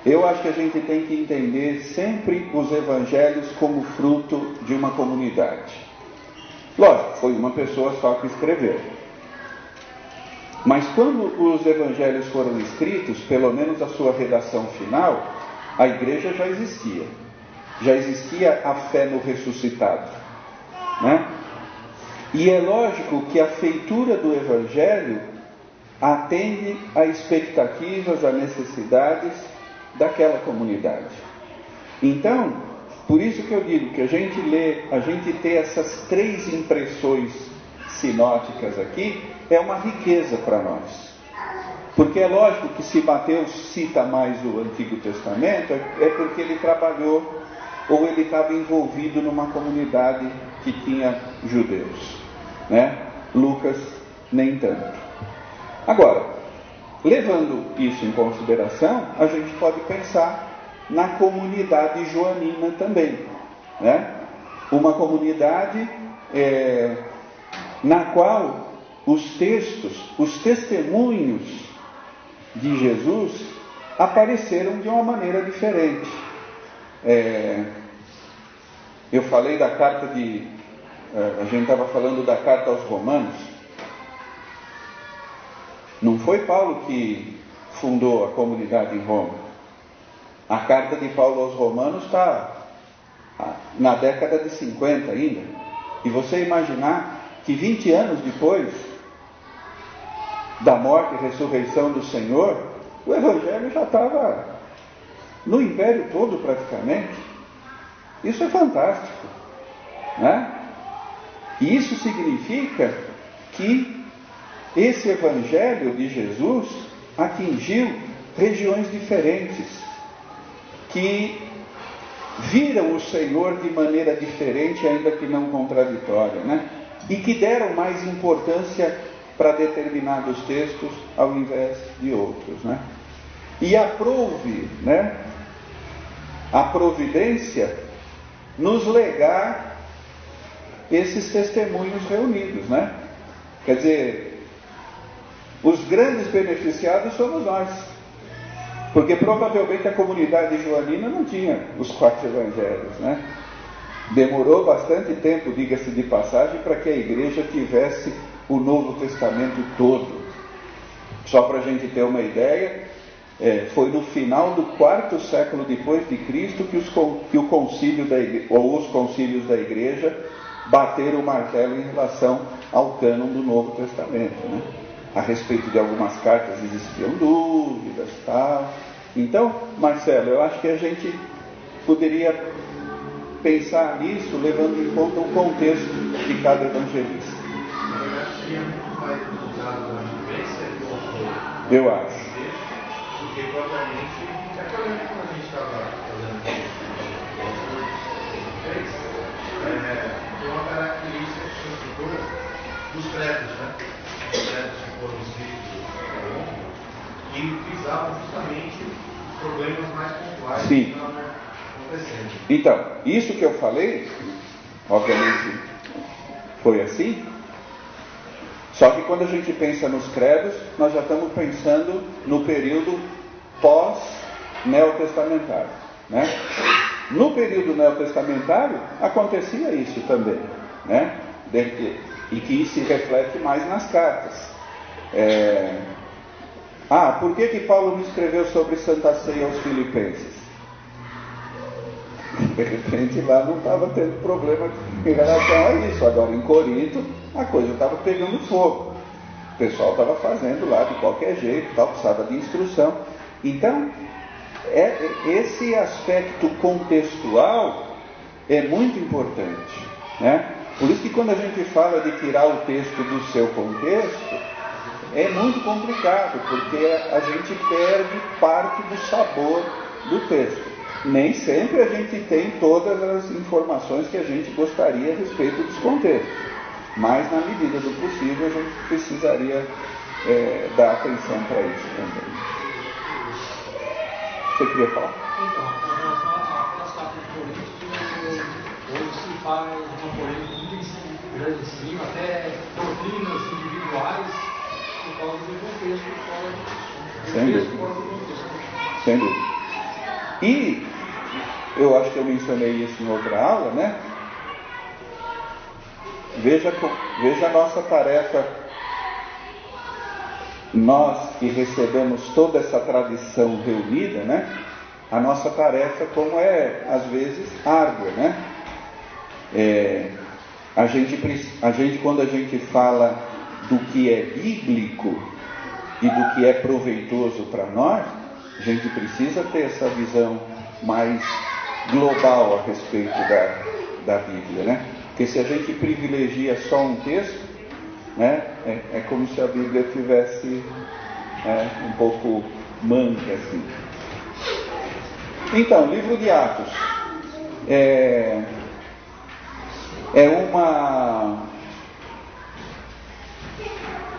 Eu acho que a gente tem que entender sempre os evangelhos como fruto de uma comunidade. Lógico, foi uma pessoa só que escreveu. Mas quando os evangelhos foram escritos, pelo menos a sua redação final, a igreja já existia. Já existia a fé no ressuscitado, né? E é lógico que a feitura do evangelho atende a expectativas, a necessidades daquela comunidade. Então, por isso que eu digo que a gente ter essas 3 impressões sinóticas aqui é uma riqueza para nós. Porque é lógico que se Mateus cita mais o Antigo Testamento, é porque ele trabalhou ou ele estava envolvido numa comunidade que tinha judeus, né? Lucas nem tanto. Agora, levando isso em consideração, a gente pode pensar na comunidade joanina também, né? Uma comunidade na qual os textos, os testemunhos de Jesus apareceram de uma maneira diferente. eu falei da carta a gente estava falando da carta aos Romanos. Não foi Paulo que fundou a comunidade em Roma. A carta de Paulo aos Romanos está na década de 50 ainda. E você imaginar que 20 anos depois da morte e ressurreição do Senhor, o Evangelho já estava no Império todo praticamente. Isso é fantástico, né? E isso significa que esse Evangelho de Jesus atingiu regiões diferentes, que viram o Senhor de maneira diferente, ainda que não contraditória, né? E que deram mais importância para determinados textos ao invés de outros, né? E aprouve, né, a providência nos legar esses testemunhos reunidos, né? Quer dizer, os grandes beneficiados somos nós, porque provavelmente a comunidade joanina não tinha os 4 evangelhos, né? Demorou bastante tempo, diga-se de passagem, para que a igreja tivesse o Novo Testamento todo. Só para a gente ter uma ideia, foi no final do 4º século depois de Cristo que o concílio da igreja, ou os concílios da igreja bateram o martelo em relação ao cânon do Novo Testamento, né? A respeito de algumas cartas existiam dúvidas e tal. Então, Marcelo, eu acho que a gente poderia pensar nisso levando em conta o contexto de cada evangelista. Eu acho. Porque provavelmente, quando a gente estava fazendo tem uma característica de estrutura dos credos, né? Os credos que foram escritos ao longo, que visavam justamente problemas mais pontuais que estavam acontecendo. Então, isso que eu falei, obviamente, foi assim. Só que quando a gente pensa nos credos, nós já estamos pensando no período pós-neotestamentário, né? No período neotestamentário acontecia isso também, né? E que se reflete mais nas cartas. Por que Paulo não escreveu sobre Santa Ceia aos Filipenses? De repente lá não estava tendo problema em relação a isso. Agora em Corinto a coisa estava pegando fogo, o pessoal estava fazendo lá de qualquer jeito, precisava de instrução. Então esse aspecto contextual é muito importante, né? Por isso que quando a gente fala de tirar o texto do seu contexto, é muito complicado, porque a gente perde parte do sabor do texto. Nem sempre a gente tem todas as informações que a gente gostaria a respeito dos contextos, mas na medida do possível a gente precisaria dar atenção para isso também. Você queria falar? Então, com relação à passagem de Coríntios, hoje se faz uma polêmica muito grande em cima, até doutrinas individuais, por causa do contexto fora do contexto. Sem dúvida. E eu acho que eu mencionei isso em outra aula, né? Veja a nossa tarefa. Nós que recebemos toda essa tradição reunida, né? A nossa tarefa como é, às vezes, árdua, né? A gente, quando a gente fala do que é bíblico e do que é proveitoso para nós, a gente precisa ter essa visão mais global a respeito da Bíblia, né? Porque se a gente privilegia só um texto, né, é como se a Bíblia tivesse um pouco manca assim. Então, livro de Atos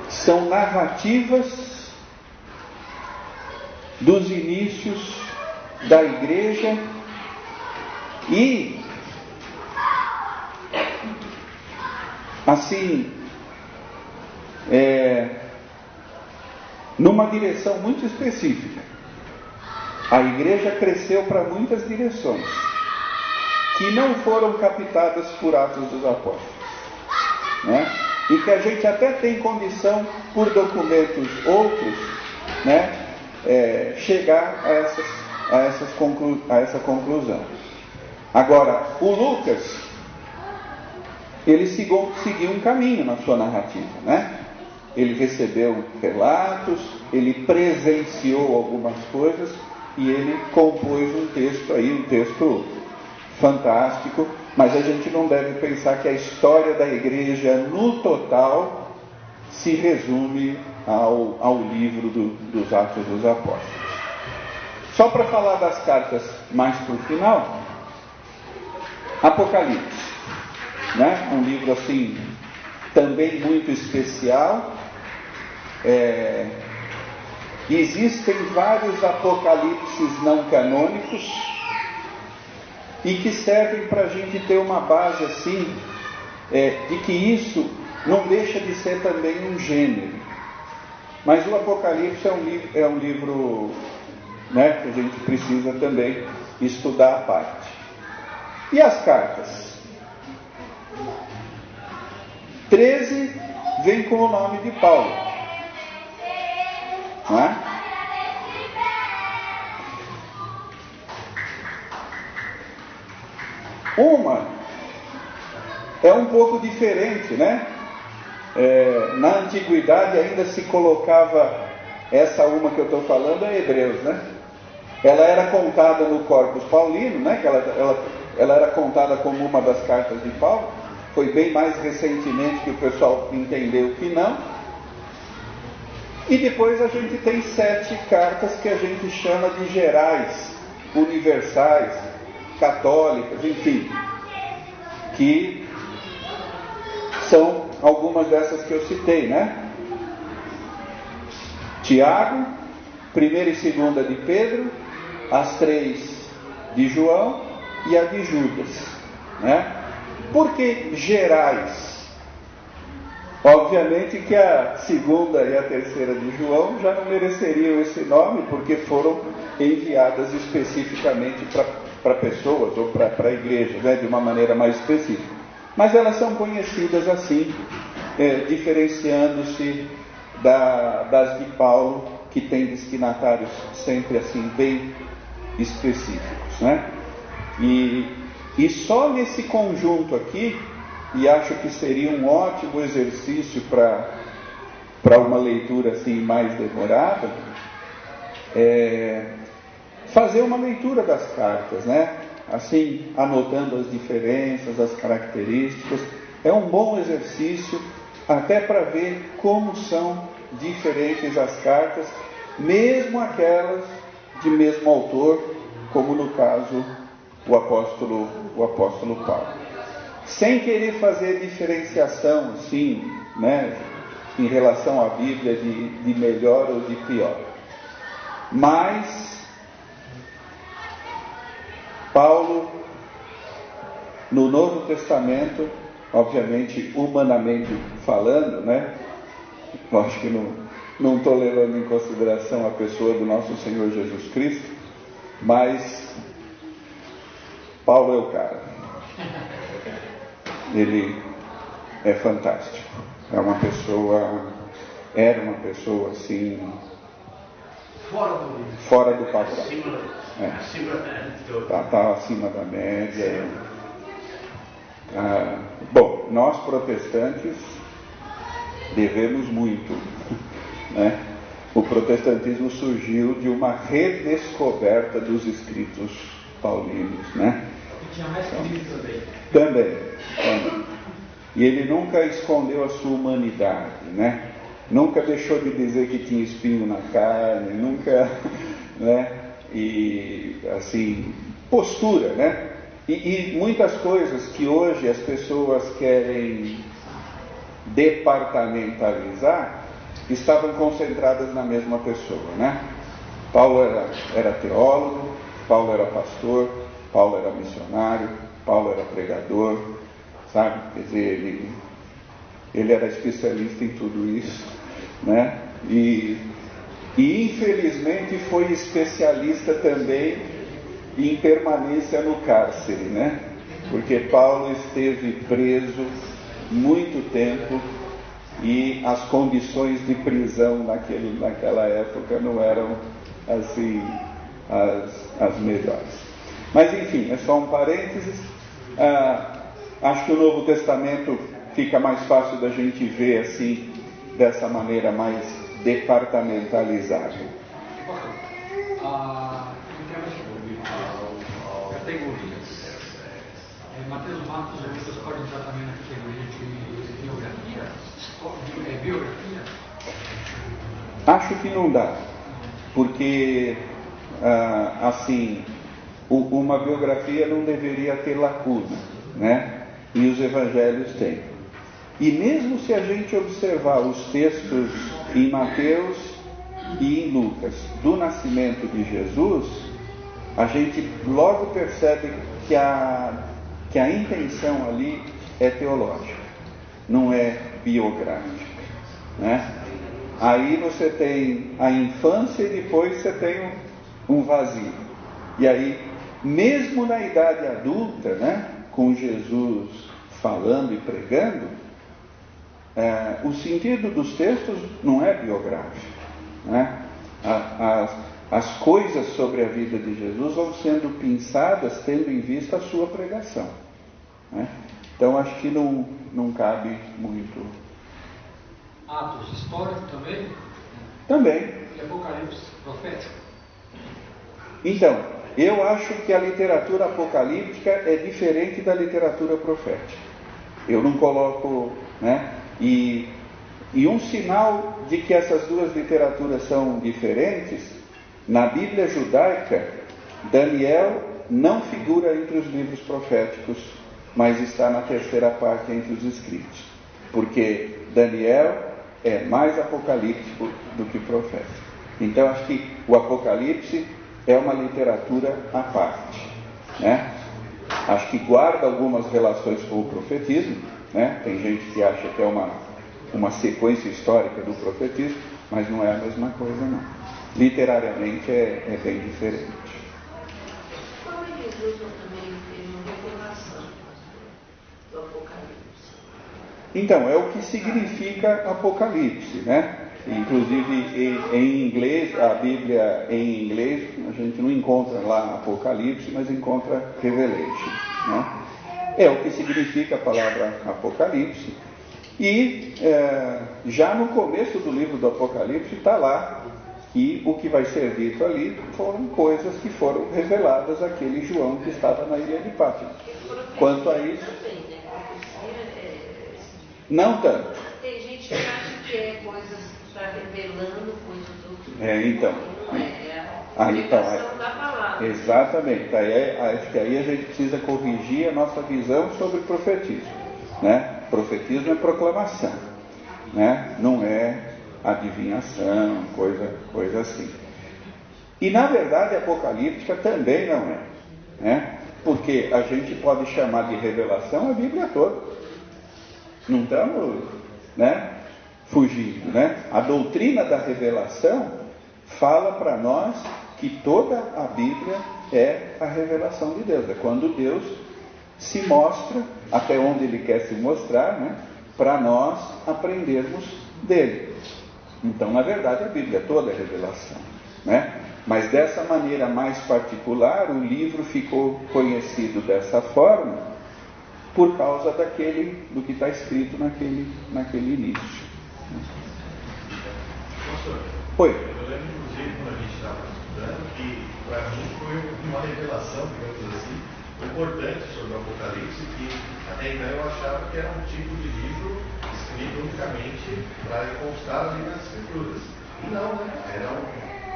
são narrativas dos inícios da igreja e assim numa direção muito específica. A igreja cresceu para muitas direções, que não foram captadas por Atos dos Apóstolos, né? E que a gente até tem condição, por documentos outros, né, chegar a essa conclusão. Agora, o Lucas, ele seguiu um caminho na sua narrativa, né? Ele recebeu relatos, ele presenciou algumas coisas e ele compôs um texto fantástico, mas a gente não deve pensar que a história da igreja no total se resume ao livro dos Atos dos Apóstolos. Só para falar das cartas mais para o final, Apocalipse, né? Um livro assim também muito especial. Existem vários apocalipses não canônicos e que servem para a gente ter uma base assim, de que isso não deixa de ser também um gênero. Mas o Apocalipse é um livro, né, que a gente precisa também estudar à parte. E as cartas? 13 vem com o nome de Paulo, não é? Uma é um pouco diferente, né? Na antiguidade ainda se colocava essa uma que eu estou falando é Hebreus, né? Ela era contada no Corpus Paulino, né? Que ela era contada como uma das cartas de Paulo. Foi bem mais recentemente que o pessoal entendeu que não. E depois a gente tem 7 cartas que a gente chama de gerais, universais, católicas, enfim, que são algumas dessas que eu citei, né? Tiago, 1ª e 2ª de Pedro, as 3 de João e a de Judas, né? Por que gerais? Obviamente que a 2ª e a 3ª de João já não mereceriam esse nome, porque foram enviadas especificamente para pessoas ou para a igreja, né, de uma maneira mais específica. Mas elas são conhecidas assim, diferenciando-se das de Paulo, que tem destinatários sempre assim bem específicos, né? E só nesse conjunto aqui, e acho que seria um ótimo exercício para uma leitura assim mais demorada, fazer uma leitura das cartas, né? Assim, anotando as diferenças, as características. É um bom exercício até para ver como são diferentes as cartas, mesmo aquelas de mesmo autor, como no caso o apóstolo Paulo. Sem querer fazer diferenciação, assim, né, em relação à Bíblia de melhor ou de pior. Mas Paulo, no Novo Testamento, obviamente, humanamente falando, né, acho que não estou levando em consideração a pessoa do nosso Senhor Jesus Cristo, mas Paulo é o cara. Ele é fantástico. Era uma pessoa assim, fora do padrão. Está acima da média. Bom, nós protestantes devemos muito, né? O protestantismo surgiu de uma redescoberta dos escritos paulinos, né? E tinha mais Cristo Também. E ele nunca escondeu a sua humanidade, né? Nunca deixou de dizer que tinha espinho na carne, nunca, né? E assim, postura, né? E muitas coisas que hoje as pessoas querem departamentalizar estavam concentradas na mesma pessoa, né? Paulo era teólogo, Paulo era pastor, Paulo era missionário, Paulo era pregador, sabe? Quer dizer, ele era especialista em tudo isso, né? E infelizmente foi especialista também em permanência no cárcere, né? porque Paulo esteve preso muito tempo e as condições de prisão naquela época não eram assim as melhores. Mas enfim, é só um parênteses. Acho que o Novo Testamento fica mais fácil da gente ver assim, dessa maneira mais departamentalizada. Categorias. Mateus, Marcos e Lucas podem entrar também na categoria de biografia? Biografia? Acho que não dá, porque assim, uma biografia não deveria ter lacuna, né? E os evangelhos têm. E mesmo se a gente observar os textos em Mateus e em Lucas do nascimento de Jesus, a gente logo percebe que a intenção ali é teológica, não é biográfica, né? Aí você tem a infância e depois você tem um vazio. E aí, mesmo na idade adulta, né, com Jesus falando e pregando, o sentido dos textos não é biográfico, né? As coisas sobre a vida de Jesus vão sendo pensadas tendo em vista a sua pregação, né? Então acho que não cabe muito. Atos histórico também? Também. E Apocalipse profético? Então, eu acho que a literatura apocalíptica é diferente da literatura profética. Eu não coloco, né? E um sinal de que essas duas literaturas são diferentes, na Bíblia judaica, Daniel não figura entre os livros proféticos, mas está na terceira parte entre os escritos, porque Daniel é mais apocalíptico do que profético. Então acho que o Apocalipse é uma literatura à parte, né? Acho que guarda algumas relações com o profetismo, né? Tem gente que acha que é uma sequência histórica do profetismo, mas não é a mesma coisa, não. Literariamente é bem diferente. Qual é Jesus também tem uma revelação do Apocalipse? Então, é o que significa Apocalipse, né? Inclusive em inglês, a Bíblia em inglês, a gente não encontra lá Apocalipse, mas encontra Revelation, né? É o que significa a palavra Apocalipse. E já no começo do livro do Apocalipse está lá que o que vai ser dito ali foram coisas que foram reveladas àquele João que estava na ilha de Patmos. Quanto a isso, não tanto. Tem gente que acha que é coisas que está revelando coisas do futuro. Então. Não é a revelação da palavra. Exatamente. Acho que aí a gente precisa corrigir a nossa visão sobre o profetismo, né? Profetismo é proclamação, né? Não é adivinhação, coisa assim. E na verdade a apocalíptica também não é, né? Porque a gente pode chamar de revelação a Bíblia toda. Não estamos, né, fugindo, né? A doutrina da revelação fala para nós que toda a Bíblia é a revelação de Deus. É quando Deus se mostra até onde Ele quer se mostrar, né, para nós aprendermos dele. Então, na verdade, a Bíblia toda é revelação, né? Mas dessa maneira mais particular, o livro ficou conhecido dessa forma por causa do que está escrito naquele início. Pastor, Oi. eu lembro, inclusive, quando a gente estava estudando, que para mim foi uma revelação, digamos assim, importante sobre o Apocalipse, que até então eu achava que era um tipo de livro escrito unicamente para constar ali nas escrituras. E não, né? Era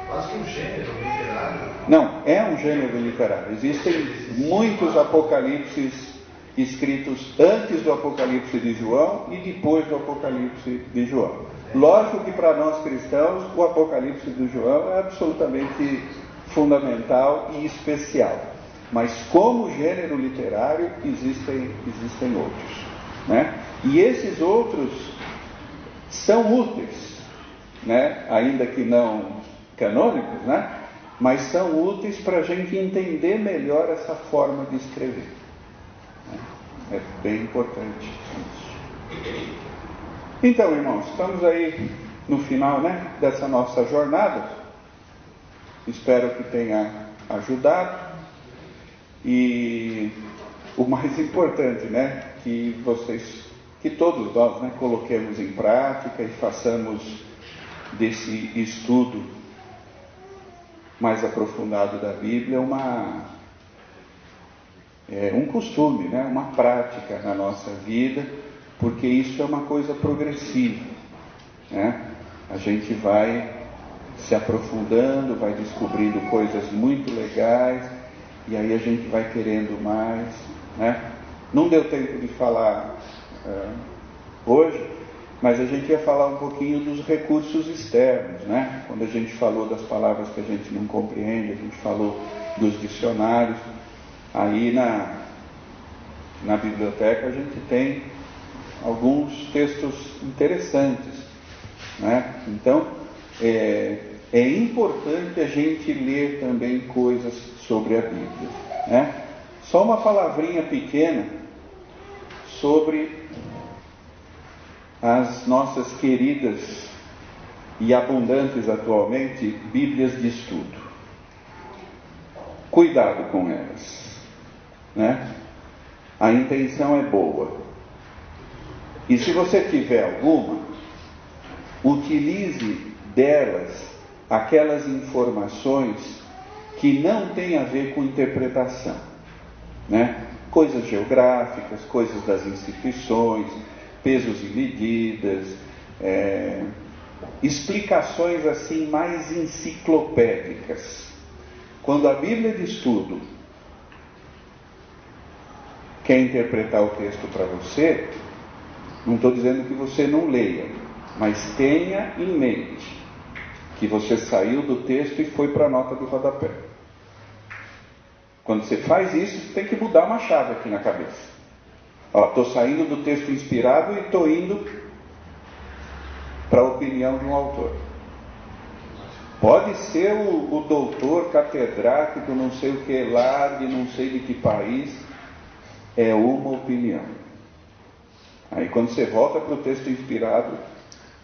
quase que um gênero literário. Não, é um gênero literário. Existem muitos apocalipses escritos antes do Apocalipse de João e depois do Apocalipse de João. Lógico que para nós cristãos o Apocalipse de João é absolutamente fundamental e especial. Mas como gênero literário existem outros, né? E esses outros são úteis, né? Ainda que não canônicos, né? Mas são úteis para a gente entender melhor essa forma de escrever. É bem importante isso. Então, irmãos, estamos aí no final, né, dessa nossa jornada. Espero que tenha ajudado. E o mais importante, né, que todos nós, né, coloquemos em prática e façamos desse estudo mais aprofundado da Bíblia um costume, né, uma prática na nossa vida, porque isso é uma coisa progressiva, né? A gente vai se aprofundando, vai descobrindo coisas muito legais, e aí a gente vai querendo mais, né? Não deu tempo de falar hoje, mas a gente ia falar um pouquinho dos recursos externos, né? Quando a gente falou das palavras que a gente não compreende, a gente falou dos dicionários. Aí na biblioteca a gente tem alguns textos interessantes, né? Então é importante a gente ler também coisas sobre a Bíblia, né? Só uma palavrinha pequena sobre as nossas queridas e abundantes atualmente Bíblias de estudo. Cuidado com elas, né? A intenção é boa. E se você tiver alguma, utilize delas aquelas informações que não têm a ver com interpretação, né? Coisas geográficas, coisas das instituições, pesos e medidas, explicações assim mais enciclopédicas. Quando a Bíblia de estudo quer interpretar o texto para você, não estou dizendo que você não leia, mas tenha em mente que você saiu do texto e foi para a nota do rodapé. Quando você faz isso, você tem que mudar uma chave aqui na cabeça. Estou saindo do texto inspirado e estou indo para a opinião de um autor. Pode ser o doutor catedrático, não sei o que lá, de não sei de que país, é uma opinião. Aí quando você volta para o texto inspirado,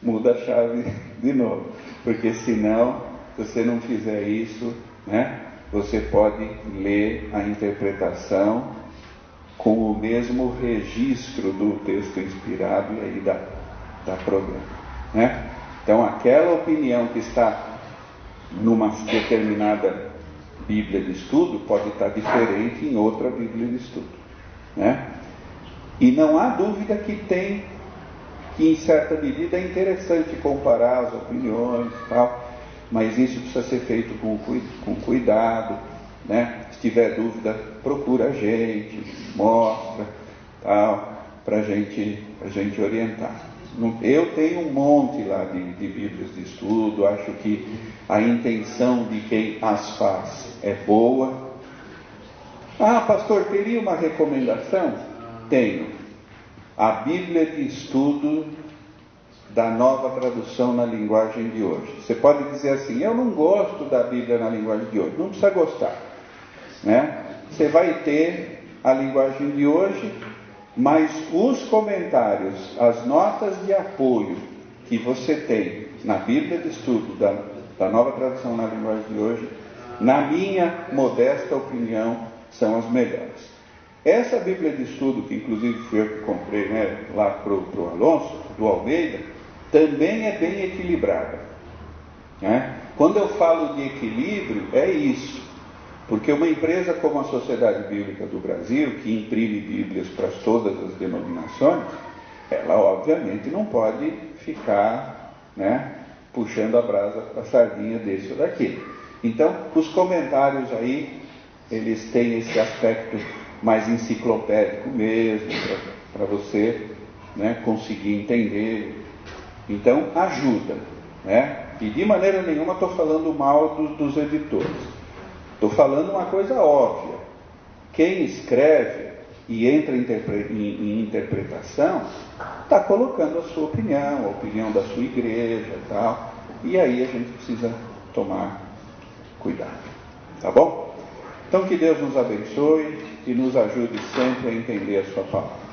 muda a chave de novo, porque senão, se você não fizer isso, né, você pode ler a interpretação com o mesmo registro do texto inspirado e aí dá problema, né? Então aquela opinião que está numa determinada Bíblia de estudo pode estar diferente em outra Bíblia de estudo, né? E não há dúvida que em certa medida é interessante comparar as opiniões e tal, mas isso precisa ser feito com cuidado, né? Se tiver dúvida, procura a gente, mostra, tal, para a gente orientar. Eu tenho um monte lá de Bíblias de estudo, acho que a intenção de quem as faz é boa. Pastor, teria uma recomendação? Tenho. A Bíblia de estudo da Nova Tradução na linguagem de hoje. Você pode dizer assim: eu não gosto da Bíblia na linguagem de hoje. Não precisa gostar, né? Você vai ter a linguagem de hoje, mas os comentários, as notas de apoio que você tem na Bíblia de estudo da Nova Tradução na linguagem de hoje, na minha modesta opinião, são as melhores. Essa Bíblia de estudo, que inclusive fui eu que comprei, né, lá para o Alonso, do Almeida, também é bem equilibrada, né? Quando eu falo de equilíbrio, é isso. Porque uma empresa como a Sociedade Bíblica do Brasil, que imprime Bíblias para todas as denominações, ela obviamente não pode ficar, né, puxando a brasa para a sardinha desse ou daquele. Então, os comentários aí, eles têm esse aspecto mais enciclopédico mesmo, para você, né, conseguir entender. Então, ajuda, né? E de maneira nenhuma estou falando mal dos editores. Estou falando uma coisa óbvia. Quem escreve e entra em interpretação, está colocando a sua opinião, a opinião da sua igreja e tal. E aí a gente precisa tomar cuidado. Tá bom? Então que Deus nos abençoe. e nos ajude sempre a entender a sua palavra.